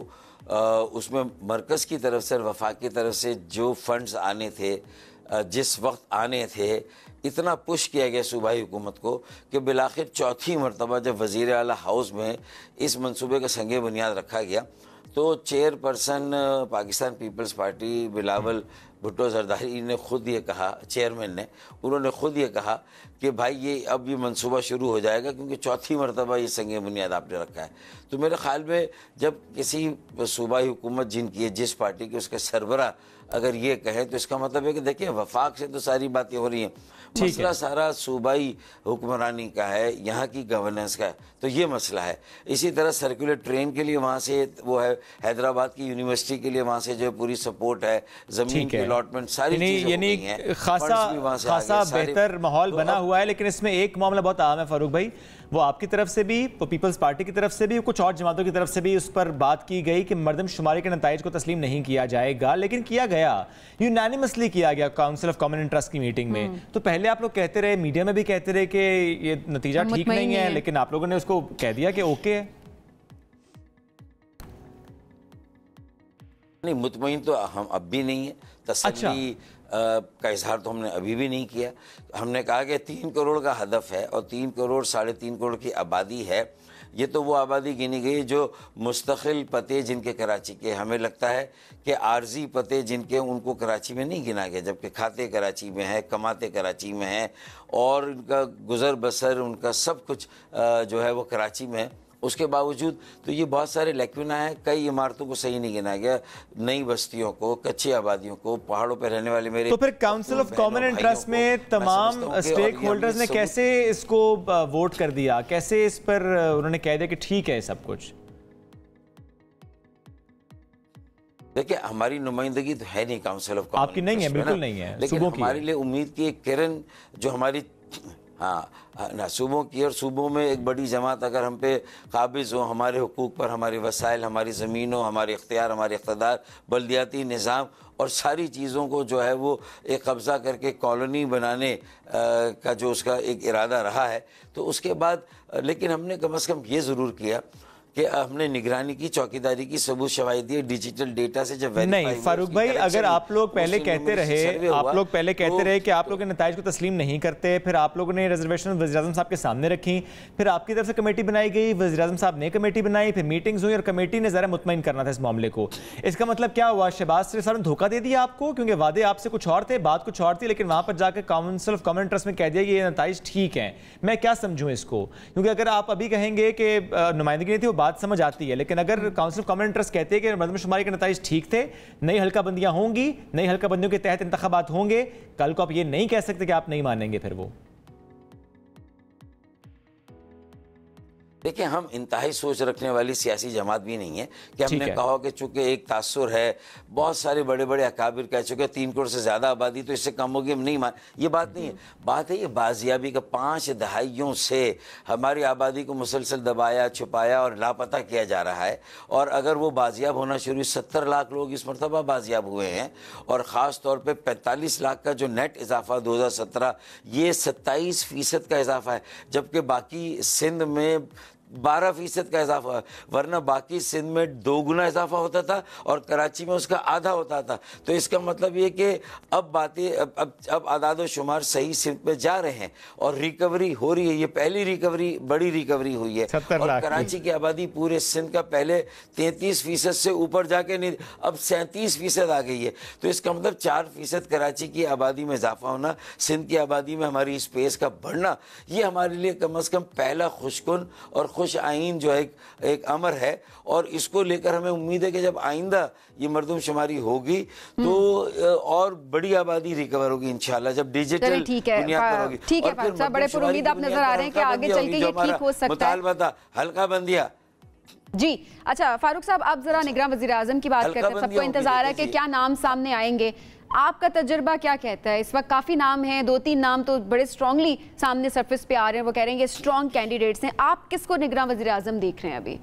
उसमें मरकज़ की तरफ से, वफाक की तरफ से जो फंड्स आने थे, जिस वक्त आने थे, इतना पुश किया गया सूबाई हुकूमत को कि बिलाखिर चौथी मरतबा जब वज़ीर आला हाउस में इस मंसूबे का संगे बुनियाद रखा गया, तो चेयरपर्सन पाकिस्तान पीपल्स पार्टी बिलावल भुट्टो जरदारी ने खुद ये कहा, चेयरमैन ने, उन्होंने खुद ये कहा कि भाई ये अब ये मंसूबा शुरू हो जाएगा क्योंकि चौथी मरतबा ये संगे बुनियाद आपने रखा है। तो मेरे ख्याल में जब किसी सूबाई हुकूमत जिनकी है, जिस पार्टी की, उसके सरबरा अगर ये कहें तो इसका मतलब है कि देखिए वफाक से तो सारी बातें हो रही हैं, मसला सारा सूबाई हुक्मरानी का है, यहाँ की गवर्नेंस का है, तो ये मसला है। इसी तरह सर्कुलर ट्रेन के लिए वहाँ से वो है, हैदराबाद की यूनिवर्सिटी के लिए वहाँ से जो पूरी सपोर्ट है, ज़मीन की अलॉटमेंट, सारी चीज़ें खासा बेहतर माहौल बना हुआ है। लेकिन इसमें एक मामला बहुत आम है फारूक भाई, वो आपकी तरफ से भी, पीपल्स पार्टी की तरफ से भी, कुछ और जमातों की तरफ से भी उस पर बात की गई कि मरदमशुमारी के नताइज को तस्लीम नहीं किया जाएगा, लेकिन किया गया, यूनानिमसली किया गया काउंसिल ऑफ कॉमन इंटरेस्ट की मीटिंग में। तो पहले आप लोग कहते रहे, मीडिया में भी कहते रहे कि ये नतीजा ठीक नहीं है, लेकिन आप लोगों ने उसको कह दिया कि ओके है। नहीं, मुतमईन तो हम अब भी नहीं है, तसल्ली का इजहार तो हमने अभी भी नहीं किया। हमने कहा कि 3 करोड़ का हदफ है और 3 करोड़ 3.5 करोड़ की आबादी है। ये तो वो आबादी गिनी गई जो मुस्तकिल पते जिनके कराची के, हमें लगता है कि आर्जी पते जिनके, उनको कराची में नहीं गिना गया, जबकि खाते कराची में है, कमाते कराची में है और उनका गुजर बसर, उनका सब कुछ जो है वो कराची में है। उसके बावजूद तो ये बहुत सारे लैक्यूना है, कई इमारतों को सही नहीं गिना गया, नई बस्तियों को, कच्ची आबादियों को, पहाड़ों पर रहने वाले मेरे। तो फिर काउंसिल ऑफ कॉमन इंटरेस्ट में तमाम स्टेक होल्डर्स ने कैसे इसको वोट कर दिया, कैसे इस पर उन्होंने कह दिया कि ठीक है सब कुछ? देखिए, हमारी नुमाइंदगी तो है नहीं काउंसिल ऑफ कॉमन, आपकी नहीं है, बिल्कुल नहीं है, लेकिन हमारे लिए उम्मीद की एक किरण जो हमारी, ना सूबों की, और सूबों में एक बड़ी जमात अगर हम पे काबिज हो, हमारे हुकूक पर, हमारे वसाइल, हमारी ज़मीनों, हमारे इख्तियार, हमारे इक़्तिदार, बल्दियाती निज़ाम और सारी चीज़ों को जो है वो एक कब्ज़ा करके कॉलोनी बनाने का जो उसका एक इरादा रहा है, तो उसके बाद लेकिन हमने कम से कम ये ज़रूर किया कि हमने निगरानी की, चौकीदारी की, सबूत शवाहिद दिए, डिजिटल डेटा से जब नहीं फारूक भाई, अगर आप लोग पहले कहते रहे कि आप लोग नताइज को तस्लीम नहीं करते, फिर आप लोगों ने रिजर्वेशन वज़ीर-ए-आज़म साहब के सामने रखी, फिर आपकी तरफ से कमेटी बनाई गई, वज़ीर-ए-आज़म साहब ने कमेटी बनाई, फिर मीटिंग्स हुई और कमेटी ने ज़रा मुतमईन करना था इस मामले को। इसका मतलब क्या हुआ? शहबाज शरीफ साहब ने धोखा दे दिया आपको, क्योंकि वादे आपसे कुछ और थे, बात कुछ और थी, लेकिन वहां पर जाकर काउंसिल ऑफ कॉमन इंटरेस्ट में कह दिया कि ये नताइज ठीक है। मैं क्या समझूं इसको? क्योंकि अगर आप अभी कहेंगे कि नुमाइंदगी नहीं थी, वो बात समझ आती है, लेकिन अगर काउंसिल ऑफ कॉमन इंटरेस्ट कहते हैं कि मरदमशुमारी के नताइज ठीक थे, नई हल्का बंदियां होंगी, नई हल्का बंदियों के तहत इंतखाबात होंगे, कल को आप ये नहीं कह सकते कि आप नहीं मानेंगे फिर वो। देखिए, हम इंतहाई सोच रखने वाली सियासी जमात भी नहीं है कि हमने कहा कि चूंकि एक तासुर है, बहुत सारे बड़े बड़े अकाबिर कह चुके 3 करोड़ से ज़्यादा आबादी तो इससे कम होगी, हम नहीं मान, ये बात नहीं है। बात है ये बाजियाबी का 5 दहाइयों से हमारी आबादी को मुसलसल दबाया, छुपाया और लापता किया जा रहा है। और अगर वो बाजियाब होना शुरू, 70 लाख लोग इस मरतबा बाजियाब हुए हैं और ख़ास तौर पर 45 लाख का जो नेट इजाफा 2017, ये 27% का इजाफा है, जबकि बाकी सिंध में 12% का इजाफा है, वरना बाकी सिंध में 2 गुना इजाफा होता था और कराची में उसका आधा होता था। तो इसका मतलब ये कि अब बातें अब आदाद शुमार सही सिंध में जा रहे हैं और रिकवरी हो रही है। ये पहली रिकवरी, बड़ी रिकवरी हुई है। और कराची की आबादी पूरे सिंध का पहले 33% से ऊपर जाके नहीं, अब 37% आ गई है। तो इसका मतलब 4% कराची की आबादी में इजाफा होना, सिंध की आबादी में हमारी स्पेस का बढ़ना, ये हमारे लिए कम से कम पहला खुशकुन और खुश आइन जो है एक अमर है। और इसको लेकर हमें उम्मीद है कि जब आइंदा ये मरदमशुमारी होगी तो और बड़ी आबादी रिकवर होगी इंशाल्लाह, जब डिजिटल दुनिया पर होगी। ठीक है फारूक साहब, बड़े पुरुम्मीद आप नजर आ रहे हैं कि आगे चल के ये ठीक हो सकता है। मुतालबा था हल्का बंदिया जी। अच्छा फारूक साहब, आप जरा निगरां वज़ीर आज़म की बात करते हैं, सबको इंतजार है कि क्या नाम सामने आएंगे। आपका तजुर्बा क्या कहता है? इस वक्त काफ़ी नाम हैं, 2-3 नाम तो बड़े स्ट्रांगली सामने सरफेस पे आ रहे हैं, वो कह रहे हैं ये स्ट्रांग कैंडिडेट्स हैं। आप किसको निगरां वज़ीर आज़म देख रहे हैं अभी?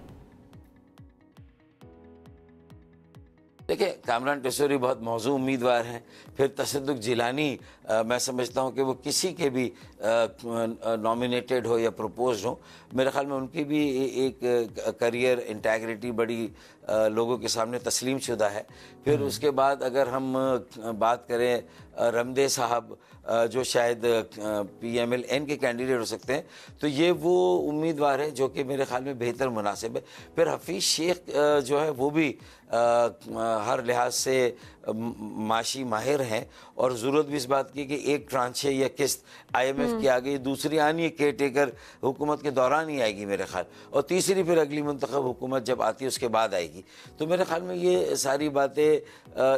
देखिए, कामरान टेसोरी बहुत मौजू उम्मीदवार हैं। फिर तसद्दुक जिलानी, मैं समझता हूँ कि वो किसी के भी नॉमिनेटेड हो या प्रपोज हो, मेरे ख्याल में उनकी भी एक करियर इंटेग्रिटी बड़ी लोगों के सामने तस्लीम शुदा है। फिर उसके बाद अगर हम बात करें रमदे साहब, जो शायद PMLN के कैंडिडेट हो सकते हैं, तो ये वो उम्मीदवार है जो कि मेरे ख्याल में बेहतर मुनासिब है। फिर हफीज़ शेख जो है वो भी हर लिहाज से माशी माहिर हैं और ज़रूरत भी इस बात की कि एक ट्रांचे या किस्त IMF की आ गई, दूसरी आनी है केयर टेकर हुकूमत के दौरान ही आएगी मेरे ख्याल, और तीसरी फिर अगली मुंतखब हुकूमत जब आती है उसके बाद आएगी। तो मेरे ख्याल में ये सारी बातें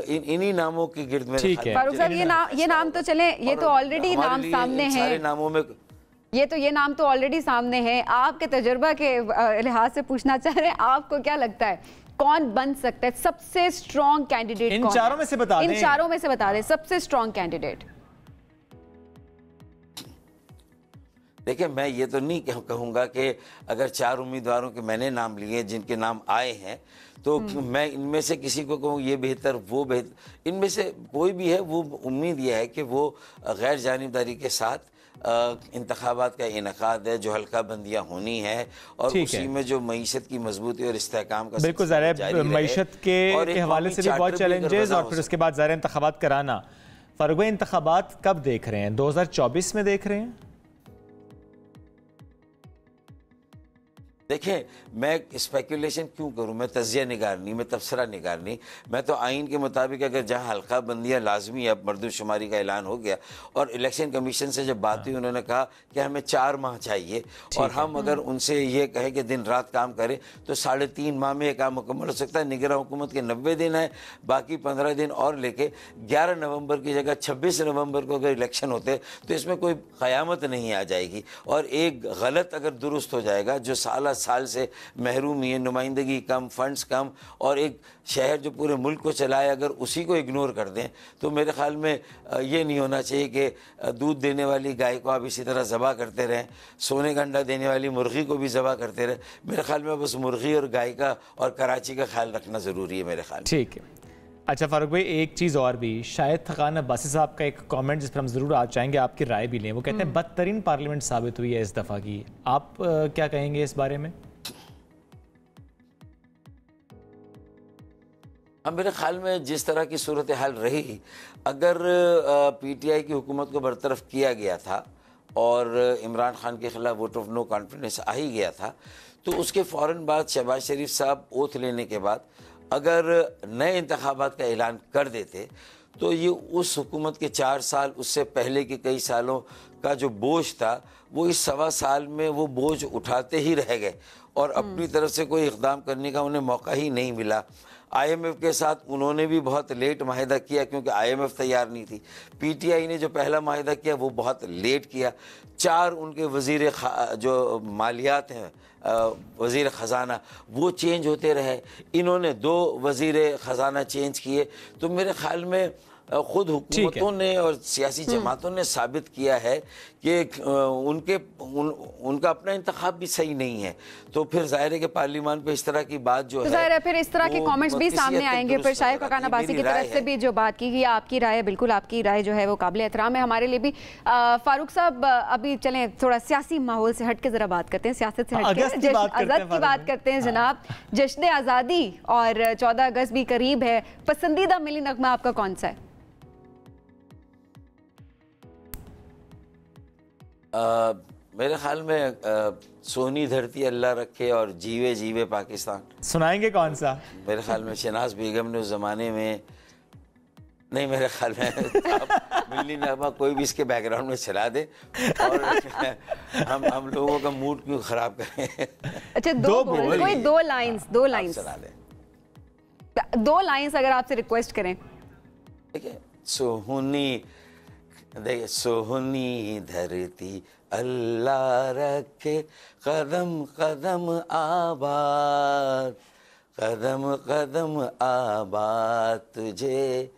इन्हीं नामों की गिर्द में। फारूक साहब, ये नाम तो चले, ये तो ऑलरेडी नाम सामने है, सारे नामों में ये नाम तो ऑलरेडी सामने है। आपके तजुर्बा के लिहाज से पूछना चाह रहे हैं, आपको क्या लगता है कौन बन सकता है सबसे स्ट्रॉन्ग कैंडिडेट? इन चारों में से बता दें, इन चारों में से बता दें सबसे स्ट्रॉन्ग कैंडिडेट। देखिए, मैं ये तो नहीं कहूँगा कि अगर 4 उम्मीदवारों के मैंने नाम लिए जिनके नाम आए हैं तो मैं इनमें से किसी को कहूँ ये बेहतर वो बेहतर, इनमें से कोई भी है। वो उम्मीद ये है कि वो गैर जानिबदारी के साथ इंतखाबात का इनकाद है, जो हल्का बंदियाँ होनी है और उसी में जो मईशत की मजबूती और इस्तेहकाम का बिल्कुल ज़ाहिर मईशत के हवाले से भी बहुत चैलेंजेस, और फिर उसके बाद ज़ाहिर इंतखाबात कराना। फारूक भाई, इंतखाबात कब देख रहे हैं? 2024 में देख रहे हैं? देखें, मैं स्पेकुलेशन क्यों करूं, मैं तजिया निगार नहीं, मैं तबसरा निगार नहीं। मैं तो आइन के मुताबिक अगर जहां हल्का बंदियाँ लाजमी, अब मर्दमशुमारी का ऐलान हो गया और इलेक्शन कमीशन से जब बात हुई उन्होंने कहा कि हमें 4 माह चाहिए और हम अगर उनसे ये कहें कि दिन रात काम करें तो 3.5 माह में ये काम मुकम्मल हो सकता है। निगरान हुकूमत के 90 दिन है, बाकी 15 दिन और लेके 11 नवंबर की जगह 26 नवंबर को अगर इलेक्शन होते तो इसमें कोई क़यामत नहीं आ जाएगी। और एक गलत अगर दुरुस्त हो जाएगा, जो साल से महरूमी है, नुमाइंदगी कम, फंड्स कम, और एक शहर जो पूरे मुल्क को चलाए अगर उसी को इग्नोर कर दें, तो मेरे ख्याल में ये नहीं होना चाहिए कि दूध देने वाली गाय को आप इसी तरह ज़बा करते रहें, सोने का अंडा देने वाली मुर्गी को भी ज़बा करते रहें। मेरे ख्याल में बस मुर्गी और गाय का और कराची का ख्याल रखना ज़रूरी है मेरे ख्याल। ठीक है। अच्छा फारूक भाई, एक चीज़ और भी, शायद थकान अब्बासी साहब का एक कमेंट जिस पर हम ज़रूर आज चाहेंगे आपकी राय भी लें। वो कहते हैं बदतरीन पार्लियामेंट साबित हुई है इस दफ़ा की, आप क्या कहेंगे इस बारे में? अब मेरे ख्याल में जिस तरह की सूरत हाल रही, अगर PTI की हुकूमत को बरतरफ किया गया था और इमरान खान के खिलाफ वोट ऑफ नो कॉन्फिडेंस आ ही गया था, तो उसके फ़ौरन बाद शहबाज शरीफ साहब ओथ लेने के बाद अगर नए इंतखाबात का ऐलान कर देते तो ये उस हुकूमत के 4 साल, उससे पहले के कई सालों का जो बोझ था वो इस 1.25 साल में वो बोझ उठाते ही रह गए और अपनी तरफ से कोई इक़दाम करने का उन्हें मौका ही नहीं मिला। IMF के साथ उन्होंने भी बहुत लेट माहिदा किया क्योंकि IMF तैयार नहीं थी। PTI ने जो पहला माहिदा किया वो बहुत लेट किया। 4 उनके वज़ीर जो मालियात हैं, वज़ीर ख़जाना, वो चेंज होते रहे। इन्होंने 2 वज़ीर ख़जाना चेंज किए। तो मेरे ख़्याल में खुद हुकूमतों ने और सियासी जमातों ने साबित किया है कि उनका अपना इंतखाब भी सही नहीं है। तो फिर ज़ाहिर है कि पार्लियामान पे इस तरह की बात जो है, ज़ाहिर है फिर इस तरह के कमेंट्स भी सामने आएंगे। फिर शाइफ खान अब्बासी की तरफ से भी जो बात की गई, आपकी राय, बिल्कुल आपकी राय जो है वो काबिल एहतराम है हमारे लिए भी। फारूक साहब, अभी चलें थोड़ा सियासी माहौल से हट के ज़रा बात करते हैं, सियासत से हट के आज़ाद की बात करते हैं जनाब। जश्न आज़ादी और 14 अगस्त भी करीब है, पसंदीदा मिली नगमा आपका कौन सा है? मेरे ख्याल में सोनी धरती अल्लाह रखे और जीवे जीवे पाकिस्तान। सुनाएंगे कौन सा? मेरे ख्याल में शहनाज बेगम ने उस ज़माने में, नहीं मेरे ख्याल में मिली नगमा कोई भी इसके बैकग्राउंड में चला दे और हम लोगों का मूड क्यों ख़राब करें। अच्छा, कोई दो लाइंस सुना दे। 2 लाइंस अगर आपसे रिक्वेस्ट करें। ठीक है, सोहनी धरती अल्लाह रखे, कदम कदम आबाद, कदम कदम आबाद तुझे,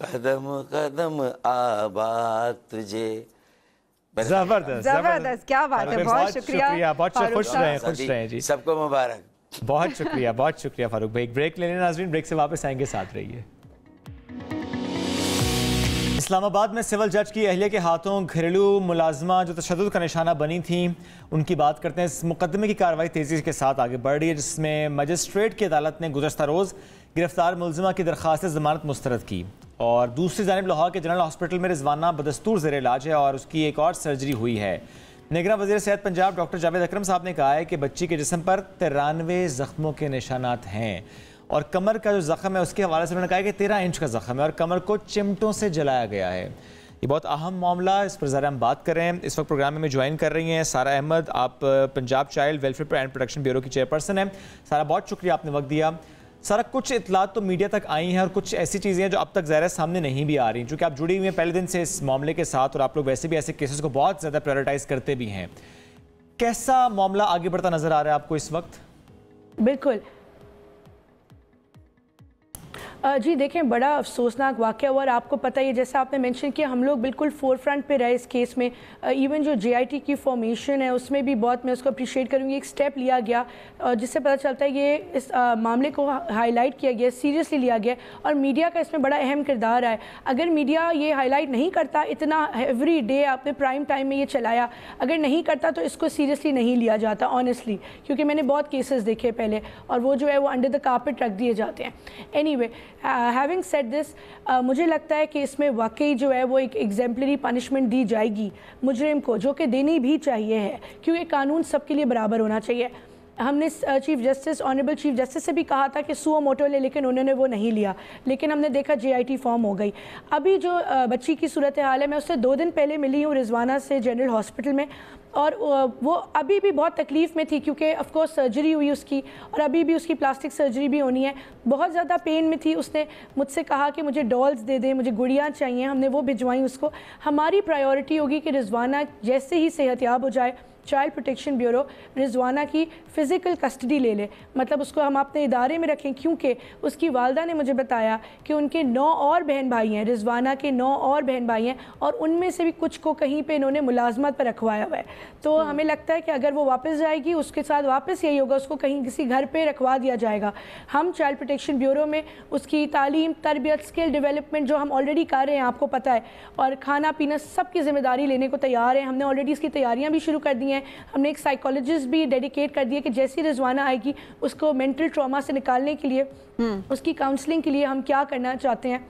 कदम कदम आबाद तुझे। जबरदस्त, क्या बात है, बहुत शुक्रिया, बहुत खुश रहें जी, सबको मुबारक। बहुत शुक्रिया फारूक भाई। एक ब्रेक ले लेना नाज़रीन, ब्रेक से वापस आएंगे, साथ रहिए। इस्लामाबाद में सिविल जज की अहलिया के हाथों घरेलू मुलाजमा जो तशद्दुद का निशाना बनी थी, उनकी बात करते हैं। इस मुकदमे की कार्रवाई तेज़ी के साथ आगे बढ़ रही है, जिसमें मजिस्ट्रेट की अदालत ने गुज़श्ता रोज़ गिरफ्तार मुलजिमा की दरख्वास्त ज़मानत मुस्तरद की और दूसरी जानिब लाहौर के जनरल हॉस्पिटल में रिजवाना बदस्तूर ज़ेर इलाज है और उसकी एक और सर्जरी हुई है। निगरान वज़ीर सेहत पंजाब डॉक्टर जावेद अकरम साहब ने कहा है कि बच्ची के जिस्म पर 93 ज़ख्मों के निशानात हैं और कमर का जो ज़ख्म है उसके हवाले से उन्होंने कहा कि 13 इंच का ज़ख्म है और कमर को चिमटों से जलाया गया है। ये बहुत अहम मामला, इस पर ज़रा हम बात कर रहे हैं। इस वक्त प्रोग्राम में ज्वाइन कर रही हैं सारा अहमद, आप Punjab child welfare and protection bureau की चेयरपर्सन हैं। सारा, बहुत शुक्रिया आपने वक्त दिया। सारा, कुछ इतलात तो मीडिया तक आई हैं और कुछ ऐसी चीज़ें हैं जो अब तक ज़ाहिर सामने नहीं भी आ रही, चूँकि आप जुड़ी हुई हैं पहले दिन से इस मामले के साथ और आप लोग वैसे भी ऐसे केसेस को बहुत ज़्यादा प्रायोरिटाइज़ करते भी हैं। कैसा मामला आगे बढ़ता नज़र आ रहा है आपको इस वक्त? बिल्कुल जी, देखें, बड़ा अफसोसनाक वाक़या हुआ और आपको पता ही है, जैसा आपने मेंशन किया, हम लोग बिल्कुल फोर फ्रंट पे रहे इस केस में। इवन जो JIT की फॉर्मेशन है उसमें भी बहुत मैं उसको अप्रिशिएट करूँगी, एक स्टेप लिया गया जिससे पता चलता है ये इस मामले को हाईलाइट किया गया, सीरियसली लिया गया और मीडिया का इसमें बड़ा अहम किरदार है। अगर मीडिया ये हाईलाइट नहीं करता, इतना एवरी डे आपने प्राइम टाइम में ये चलाया, अगर नहीं करता तो इसको सीरियसली नहीं लिया जाता ऑनेस्टली, क्योंकि मैंने बहुत केसेस देखे पहले और वो जो है वो अंडर द कारपेट रख दिए जाते हैं। एनीवे, हैविंग सेड दिस, मुझे लगता है कि इसमें वाकई जो है वो एक एग्जेम्पलरी पनिशमेंट दी जाएगी मुजरिम को, जो कि देनी भी चाहिए है, क्योंकि कानून सबके लिए बराबर होना चाहिए। हमने chief justice, honourable chief justice से भी कहा था कि सुओ मोटो ले, लेकिन उन्होंने वो नहीं लिया, लेकिन हमने देखा JIT फॉर्म हो गई। अभी जो बच्ची की सूरत हाल है, मैं उससे 2 दिन पहले मिली हूँ रिजवाना से जनरल हॉस्पिटल में, और वो अभी भी बहुत तकलीफ़ में थी क्योंकि ऑफ कोर्स सर्जरी हुई उसकी और अभी भी उसकी प्लास्टिक सर्जरी भी होनी है। बहुत ज़्यादा पेन में थी। उसने मुझसे कहा कि मुझे डॉल्स दे दें, मुझे गुड़ियाँ चाहिए। हमने वो भिजवाई उसको। हमारी प्रायोरिटी होगी कि रिजवाना जैसे ही सेहतयाब हो जाए, चाइल्ड प्रोटेक्शन ब्यूरो रिजवाना की फ़िज़िकल कस्टडी ले ले, मतलब उसको हम अपने इदारे में रखें, क्योंकि उसकी वालदा ने मुझे बताया कि उनके 9 और बहन भाई हैं, रिजवाना के 9 और बहन भाई हैं और उनमें से भी कुछ को कहीं पे इन्होंने मुलाजमत पर रखवाया हुआ है। तो हमें लगता है कि अगर वो वापस जाएगी उसके साथ वापस यही होगा, उसको कहीं किसी घर पर रखवा दिया जाएगा। हम चाइल्ड प्रोटेक्शन ब्यूरो में उसकी तालीम, तरबियत, स्किल डेवलपमेंट जो हम ऑलरेडी कर रहे हैं, आपको पता है, और खाना पीना सबकी ज़िम्मेदारी लेने को तैयार हैं। हमने ऑलरेडी इसकी तैयारियाँ भी शुरू कर दी हैं। हमने एक साइकोलॉजिस्ट भी डेडिकेट कर दिया कि जैसी रिजवाना आएगी उसको मेंटल ट्रॉमा से निकालने के लिए, उसकी काउंसलिंग के लिए हम क्या करना चाहते हैं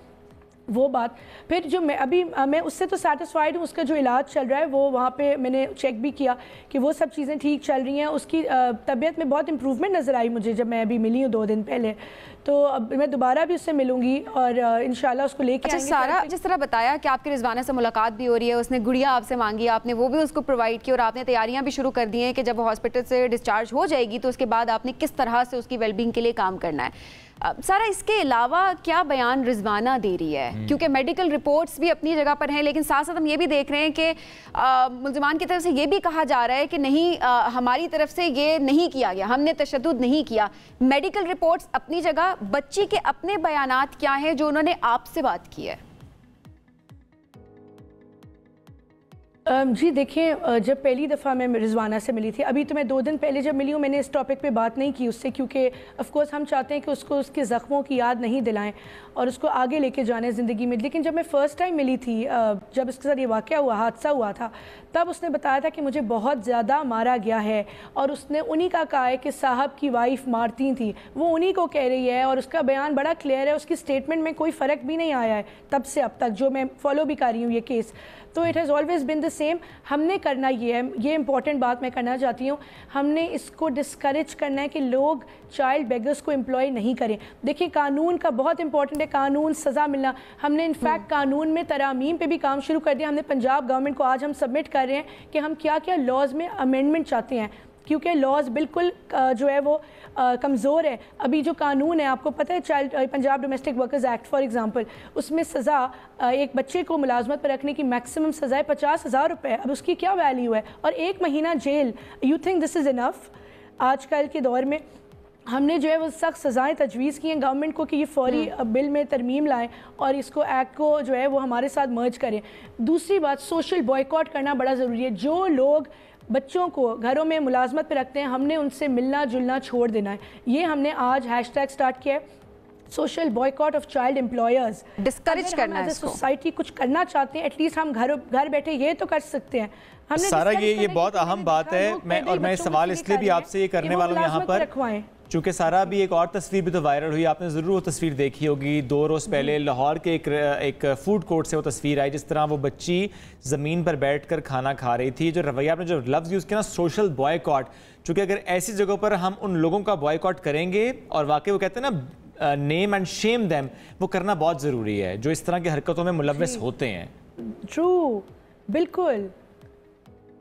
वो बात। फिर जो मैं उससे तो सेटिस्फाइड हूँ, उसका जो इलाज चल रहा है वो वहाँ पे मैंने चेक भी किया कि वो सब चीज़ें ठीक चल रही हैं। उसकी तबीयत में बहुत इम्प्रूवमेंट नज़र आई मुझे जब मैं अभी मिली हूँ 2 दिन पहले। तो अब मैं दोबारा भी उससे मिलूंगी और इंशाल्लाह उसको लेके आएंगे। सारा जिस तरह बताया कि आपकी रिजवाना से मुलाकात भी हो रही है, उसने गुड़िया आपसे मांगी, आपने वो भी उसको प्रोवाइड की और आपने तैयारियां भी शुरू कर दी हैं कि जब वो हॉस्पिटल से डिस्चार्ज हो जाएगी तो उसके बाद आपने किस तरह से उसकी वेलबींग के लिए काम करना है। सारा इसके अलावा क्या बयान रिजवाना दे रही है, क्योंकि मेडिकल रिपोर्ट्स भी अपनी जगह पर हैं, लेकिन साथ साथ हम ये भी देख रहे हैं कि मुल्ज़िमान की तरफ से ये भी कहा जा रहा है कि नहीं, हमारी तरफ से ये नहीं किया गया, हमने तशद्दुद नहीं किया। मेडिकल रिपोर्ट्स अपनी जगह, बच्ची के अपने बयानात क्या हैं जो उन्होंने आपसे बात की है? जी देखिए, जब पहली दफ़ा मैं रिजवाना से मिली थी, अभी तो मैं 2 दिन पहले जब मिली हूँ, मैंने इस टॉपिक पे बात नहीं की उससे, क्योंकि ऑफ कोर्स हम चाहते हैं कि उसको उसके ज़ख्मों की याद नहीं दिलाएं और उसको आगे लेके जाने ज़िंदगी में। लेकिन जब मैं फ़र्स्ट टाइम मिली थी, जब उसके साथ ये वाक़या हुआ, हादसा हुआ था, तब उसने बताया था कि मुझे बहुत ज़्यादा मारा गया है और उसने उन्हीं का कहा है कि साहब की वाइफ मारती थी, वो उन्हीं को कह रही है और उसका बयान बड़ा क्लियर है, उसकी स्टेटमेंट में कोई फ़र्क भी नहीं आया है तब से अब तक, जो मैं फ़ॉलो भी कर रही हूँ ये केस। तो it has always been the same. हमने करना ये है, ये इंपॉर्टेंट बात मैं करना चाहती हूँ, हमने इसको डिस्करेज करना है कि लोग चाइल्ड बेगर्स को एम्प्लॉय नहीं करें। देखिए, कानून का बहुत इंपॉर्टेंट है, कानून, सज़ा मिलना। हमने इनफैक्ट कानून में तरामीम पे भी काम शुरू कर दिया। हमने पंजाब गवर्नमेंट को आज हम सबमिट कर रहे हैं कि हम क्या क्या लॉज में अमेंडमेंट चाहते हैं, क्योंकि लॉज बिल्कुल जो है वो कमज़ोर है। अभी जो कानून है, आपको पता है, child Punjab domestic workers act for example, उसमें सज़ा एक बच्चे को मुलाजमत पर रखने की मैक्सिमम सज़ा है 50,000 रुपये। अब उसकी क्या वैल्यू है, और 1 महीना जेल। You think this is enough? आजकल के दौर में हमने जो है वो सख्त सज़ाएँ तजवीज़ की हैं गवर्नमेंट को कि ये फौरी बिल में तरमीम लाएं और इसको एक्ट को जो है वो हमारे साथ मर्ज करें। दूसरी बात, सोशल बॉयकॉट करना बड़ा ज़रूरी है। जो लोग बच्चों को घरों में मुलाजमत पे रखते हैं, हमने उनसे मिलना जुलना छोड़ देना है। ये हमने आज हैशटैग स्टार्ट किया है, social boycott of child employers. Discourage करना है इसको। सोसाइटी कुछ करना चाहते हैं, एटलीस्ट हम घर बैठे ये तो कर सकते हैं। सारा ये बहुत अहम बात है। मैं सवाल इसलिए भी आपसे ये करने वाला हूँ यहाँ पर, चूँकि सारा भी एक और तस्वीर भी तो वायरल हुई, आपने ज़रूर वो तस्वीर देखी होगी। 2 रोज़ पहले लाहौर के एक फूड कोर्ट से वो तस्वीर आई, जिस तरह वो बच्ची ज़मीन पर बैठकर खाना खा रही थी। जो रवैया, आपने जो लफ्ज़ यूज़ किया ना, सोशल बॉयकॉट, चूँकि अगर ऐसी जगहों पर हम उन लोगों का बॉयकॉट करेंगे, और वाकई वो कहते हैं ना, नेम एंड शेम देम, वो करना बहुत ज़रूरी है जो इस तरह की हरकतों में मुलव्वस होते हैं। ट्रू, बिल्कुल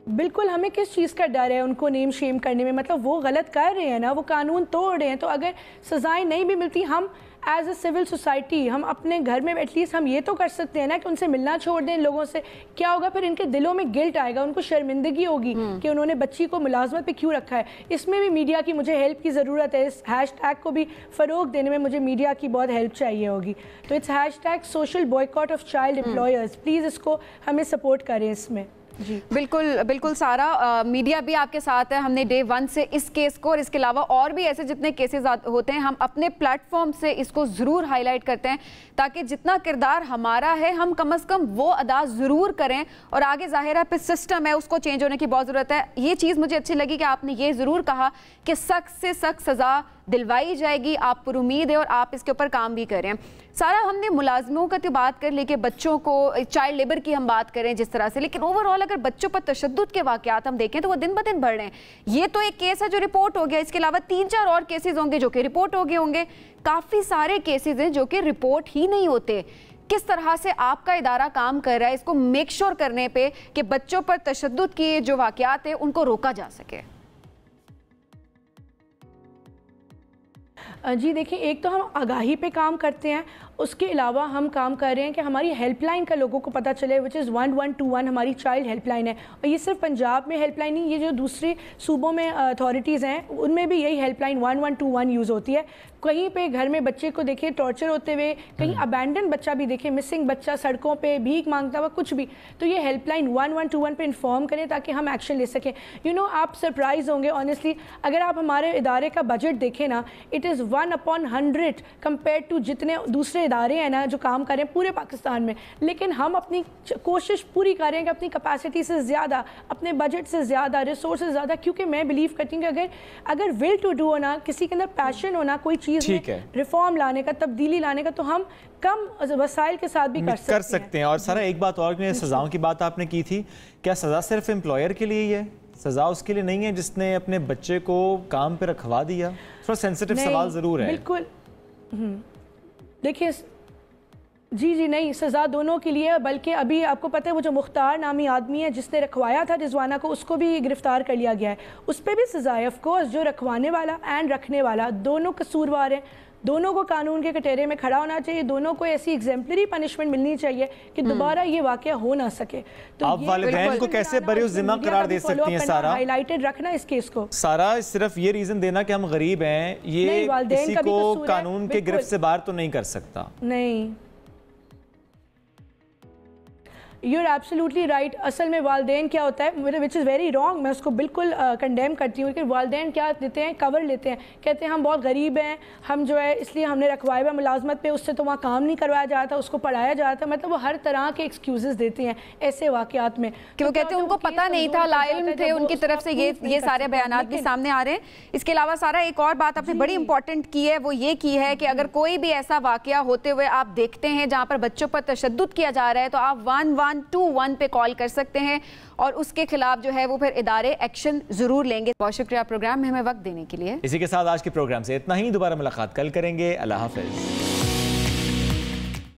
बिल्कुल। हमें किस चीज़ का डर है उनको नेम शेम करने में? मतलब वो गलत कर रहे हैं ना, वो कानून तोड़ रहे हैं। तो अगर सज़ाएं नहीं भी मिलती, हम एज ए सिविल सोसाइटी, हम अपने घर में एटलीस्ट हम ये तो कर सकते हैं ना कि उनसे मिलना छोड़ दें लोगों से। क्या होगा फिर? इनके दिलों में गिल्ट आएगा, उनको शर्मिंदगी होगी कि उन्होंने बच्ची को मुलाजमत पे क्यों रखा है। इसमें भी मीडिया की मुझे हेल्प की ज़रूरत है। इस हैशटैग को भी फ़रोग देने में मुझे मीडिया की बहुत हेल्प चाहिए होगी। तो it's hashtag social boycott of child employers. Please इसको हमें सपोर्ट करें इसमें। जी बिल्कुल बिल्कुल सारा, मीडिया भी आपके साथ है। हमने डे 1 से इस केस को और इसके अलावा और भी ऐसे जितने केसेस होते हैं, हम अपने प्लेटफॉर्म से इसको ज़रूर हाईलाइट करते हैं, ताकि जितना किरदार हमारा है हम कम से कम वो अदा ज़रूर करें। और आगे ज़ाहिर है फिर सिस्टम है, उसको चेंज होने की बहुत ज़रूरत है। ये चीज़ मुझे अच्छी लगी कि आपने ये ज़रूर कहा कि सख्त से सख्त सज़ा दिलवाई जाएगी। आप पर उम्मीद है और आप इसके ऊपर काम भी करें। सारा, हमने मुलाजमों का तो बात कर, लेके बच्चों को, चाइल्ड लेबर की हम बात करें जिस तरह से, लेकिन ओवरऑल अगर बच्चों पर तशद्दुद के वाक़यात हम देखें तो वो दिन ब दिन बढ़ रहे हैं। ये तो एक केस है जो रिपोर्ट हो गया, इसके अलावा 3-4 और केसेस होंगे जो कि रिपोर्ट हो गए होंगे। काफ़ी सारे केसेस हैं जो कि रिपोर्ट ही नहीं होते। किस तरह से आपका इदारा काम कर रहा है इसको मेक श्योर करने पे कि बच्चों पर तशद्दुद के जो वाक़यात है उनको रोका जा सके? जी देखिए, एक तो हम आगाही पे काम करते हैं, उसके अलावा हम काम कर रहे हैं कि हमारी हेल्पलाइन का लोगों को पता चले, विच इज़ 1121 हमारी चाइल्ड हेल्पलाइन है। और ये सिर्फ पंजाब में हेल्पलाइन नहीं, ये जो दूसरे सूबों में अथॉरिटीज़ हैं उनमें भी यही हेल्पलाइन 1121 यूज़ होती है। कहीं पे घर में बच्चे को देखे टॉर्चर होते हुए, कहीं अबैंडन बच्चा भी देखे, मिसिंग बच्चा सड़कों पे भीख मांगता हुआ, कुछ भी, तो ये हेल्पलाइन 1121 पे इन्फॉर्म करें ताकि हम एक्शन ले सकें। यू नो, आप सरप्राइज होंगे ऑनेस्टली, अगर आप हमारे इदारे का बजट देखें ना, इट इज़ 1/100 कंपेयर टू जितने दूसरे इदारे हैं ना जो काम कर रहे हैं पूरे पाकिस्तान में। लेकिन हम अपनी कोशिश पूरी कर रहे हैं कि अपनी कैपेसिटी से ज़्यादा, अपने बजट से ज़्यादा, रिसोर्स से ज़्यादा, क्योंकि मैं बिलीव करती हूँ कि अगर विल टू डू होना, किसी के अंदर पैशन होना, कोई चीज़ चीज़ में रिफॉर्म लाने का, तब्दीली लाने का, तो हम कम वसाइल के साथ भी कर सकते हैं। और सारा एक बात और, सज़ाओं की बात आपने की थी, क्या सज़ा सिर्फ एम्प्लॉयर के लिए ही है? सज़ा उसके लिए नहीं है जिसने अपने बच्चे को काम पे रखवा दिया? थोड़ा सेंसिटिव सवाल ज़रूर है। बिल्कुल, देखिए जी नहीं, सज़ा दोनों के लिए, बल्कि अभी आपको पता है वो जो मुख्तार नामी आदमी है जिसने रखवाया था रिजवाना को, उसको भी गिरफ्तार कर लिया गया है, उस पर भी सज़ा है। ऑफ कोर्स जो रखवाने वाला एंड रखने वाला दोनों कसूरवार हैं, दोनों को कानून के कटहरे में खड़ा होना चाहिए, दोनों को ऐसी एग्जेम्पलरी पनिशमेंट मिलनी चाहिए कि दोबारा ये वाकया हो ना सके। तो आप वालिदैन को कैसे बरिउ ज़िम्मा करार दे सकती हैं सारा? हाईलाइटेड रखना इस केस को सारा, सिर्फ ये रीजन देना कि हम गरीब हैं, ये किसी को कानून के गिरफ्त से बाहर तो नहीं कर सकता। नहीं, यू आर एब्सोल्युटली राइट। असल में वालदेन क्या होता है, विच इज़ वेरी रॉन्ग, मैं उसको बिल्कुल कंडेम करती हूँ कि वालदेन क्या देते हैं, कवर लेते हैं, कहते हैं हम बहुत गरीब हैं, हम जो है इसलिए हमने रखवाया हुआ मुलाजमत पे, उससे तो वहाँ काम नहीं करवाया जा रहा था, उसको पढ़ाया जा रहा था। मतलब वो हर तरह के एक्सक्यूज़ देते हैं ऐसे वाक़यात में कि वो कहते हैं उनको पता नहीं था, लाइल थे उनकी तरफ से ये सारे बयानात भी सामने आ रहे हैं। इसके अलावा सारा एक और बात आपने बड़ी इंपॉर्टेंट की है, वो ये की है कि अगर कोई भी ऐसा वाक़या होते हुए आप देखते हैं जहाँ पर बच्चों पर तशद्दुद किया जा रहा है, तो आप 1121 पे कॉल कर सकते हैं और उसके खिलाफ जो है वो फिर इदारे एक्शन जरूर लेंगे। बहुत शुक्रिया प्रोग्राम में हमें वक्त देने के लिए। इसी के साथ आज के प्रोग्राम से इतना ही, दोबारा मुलाकात कल करेंगे। अल्लाह हाफ़िज़।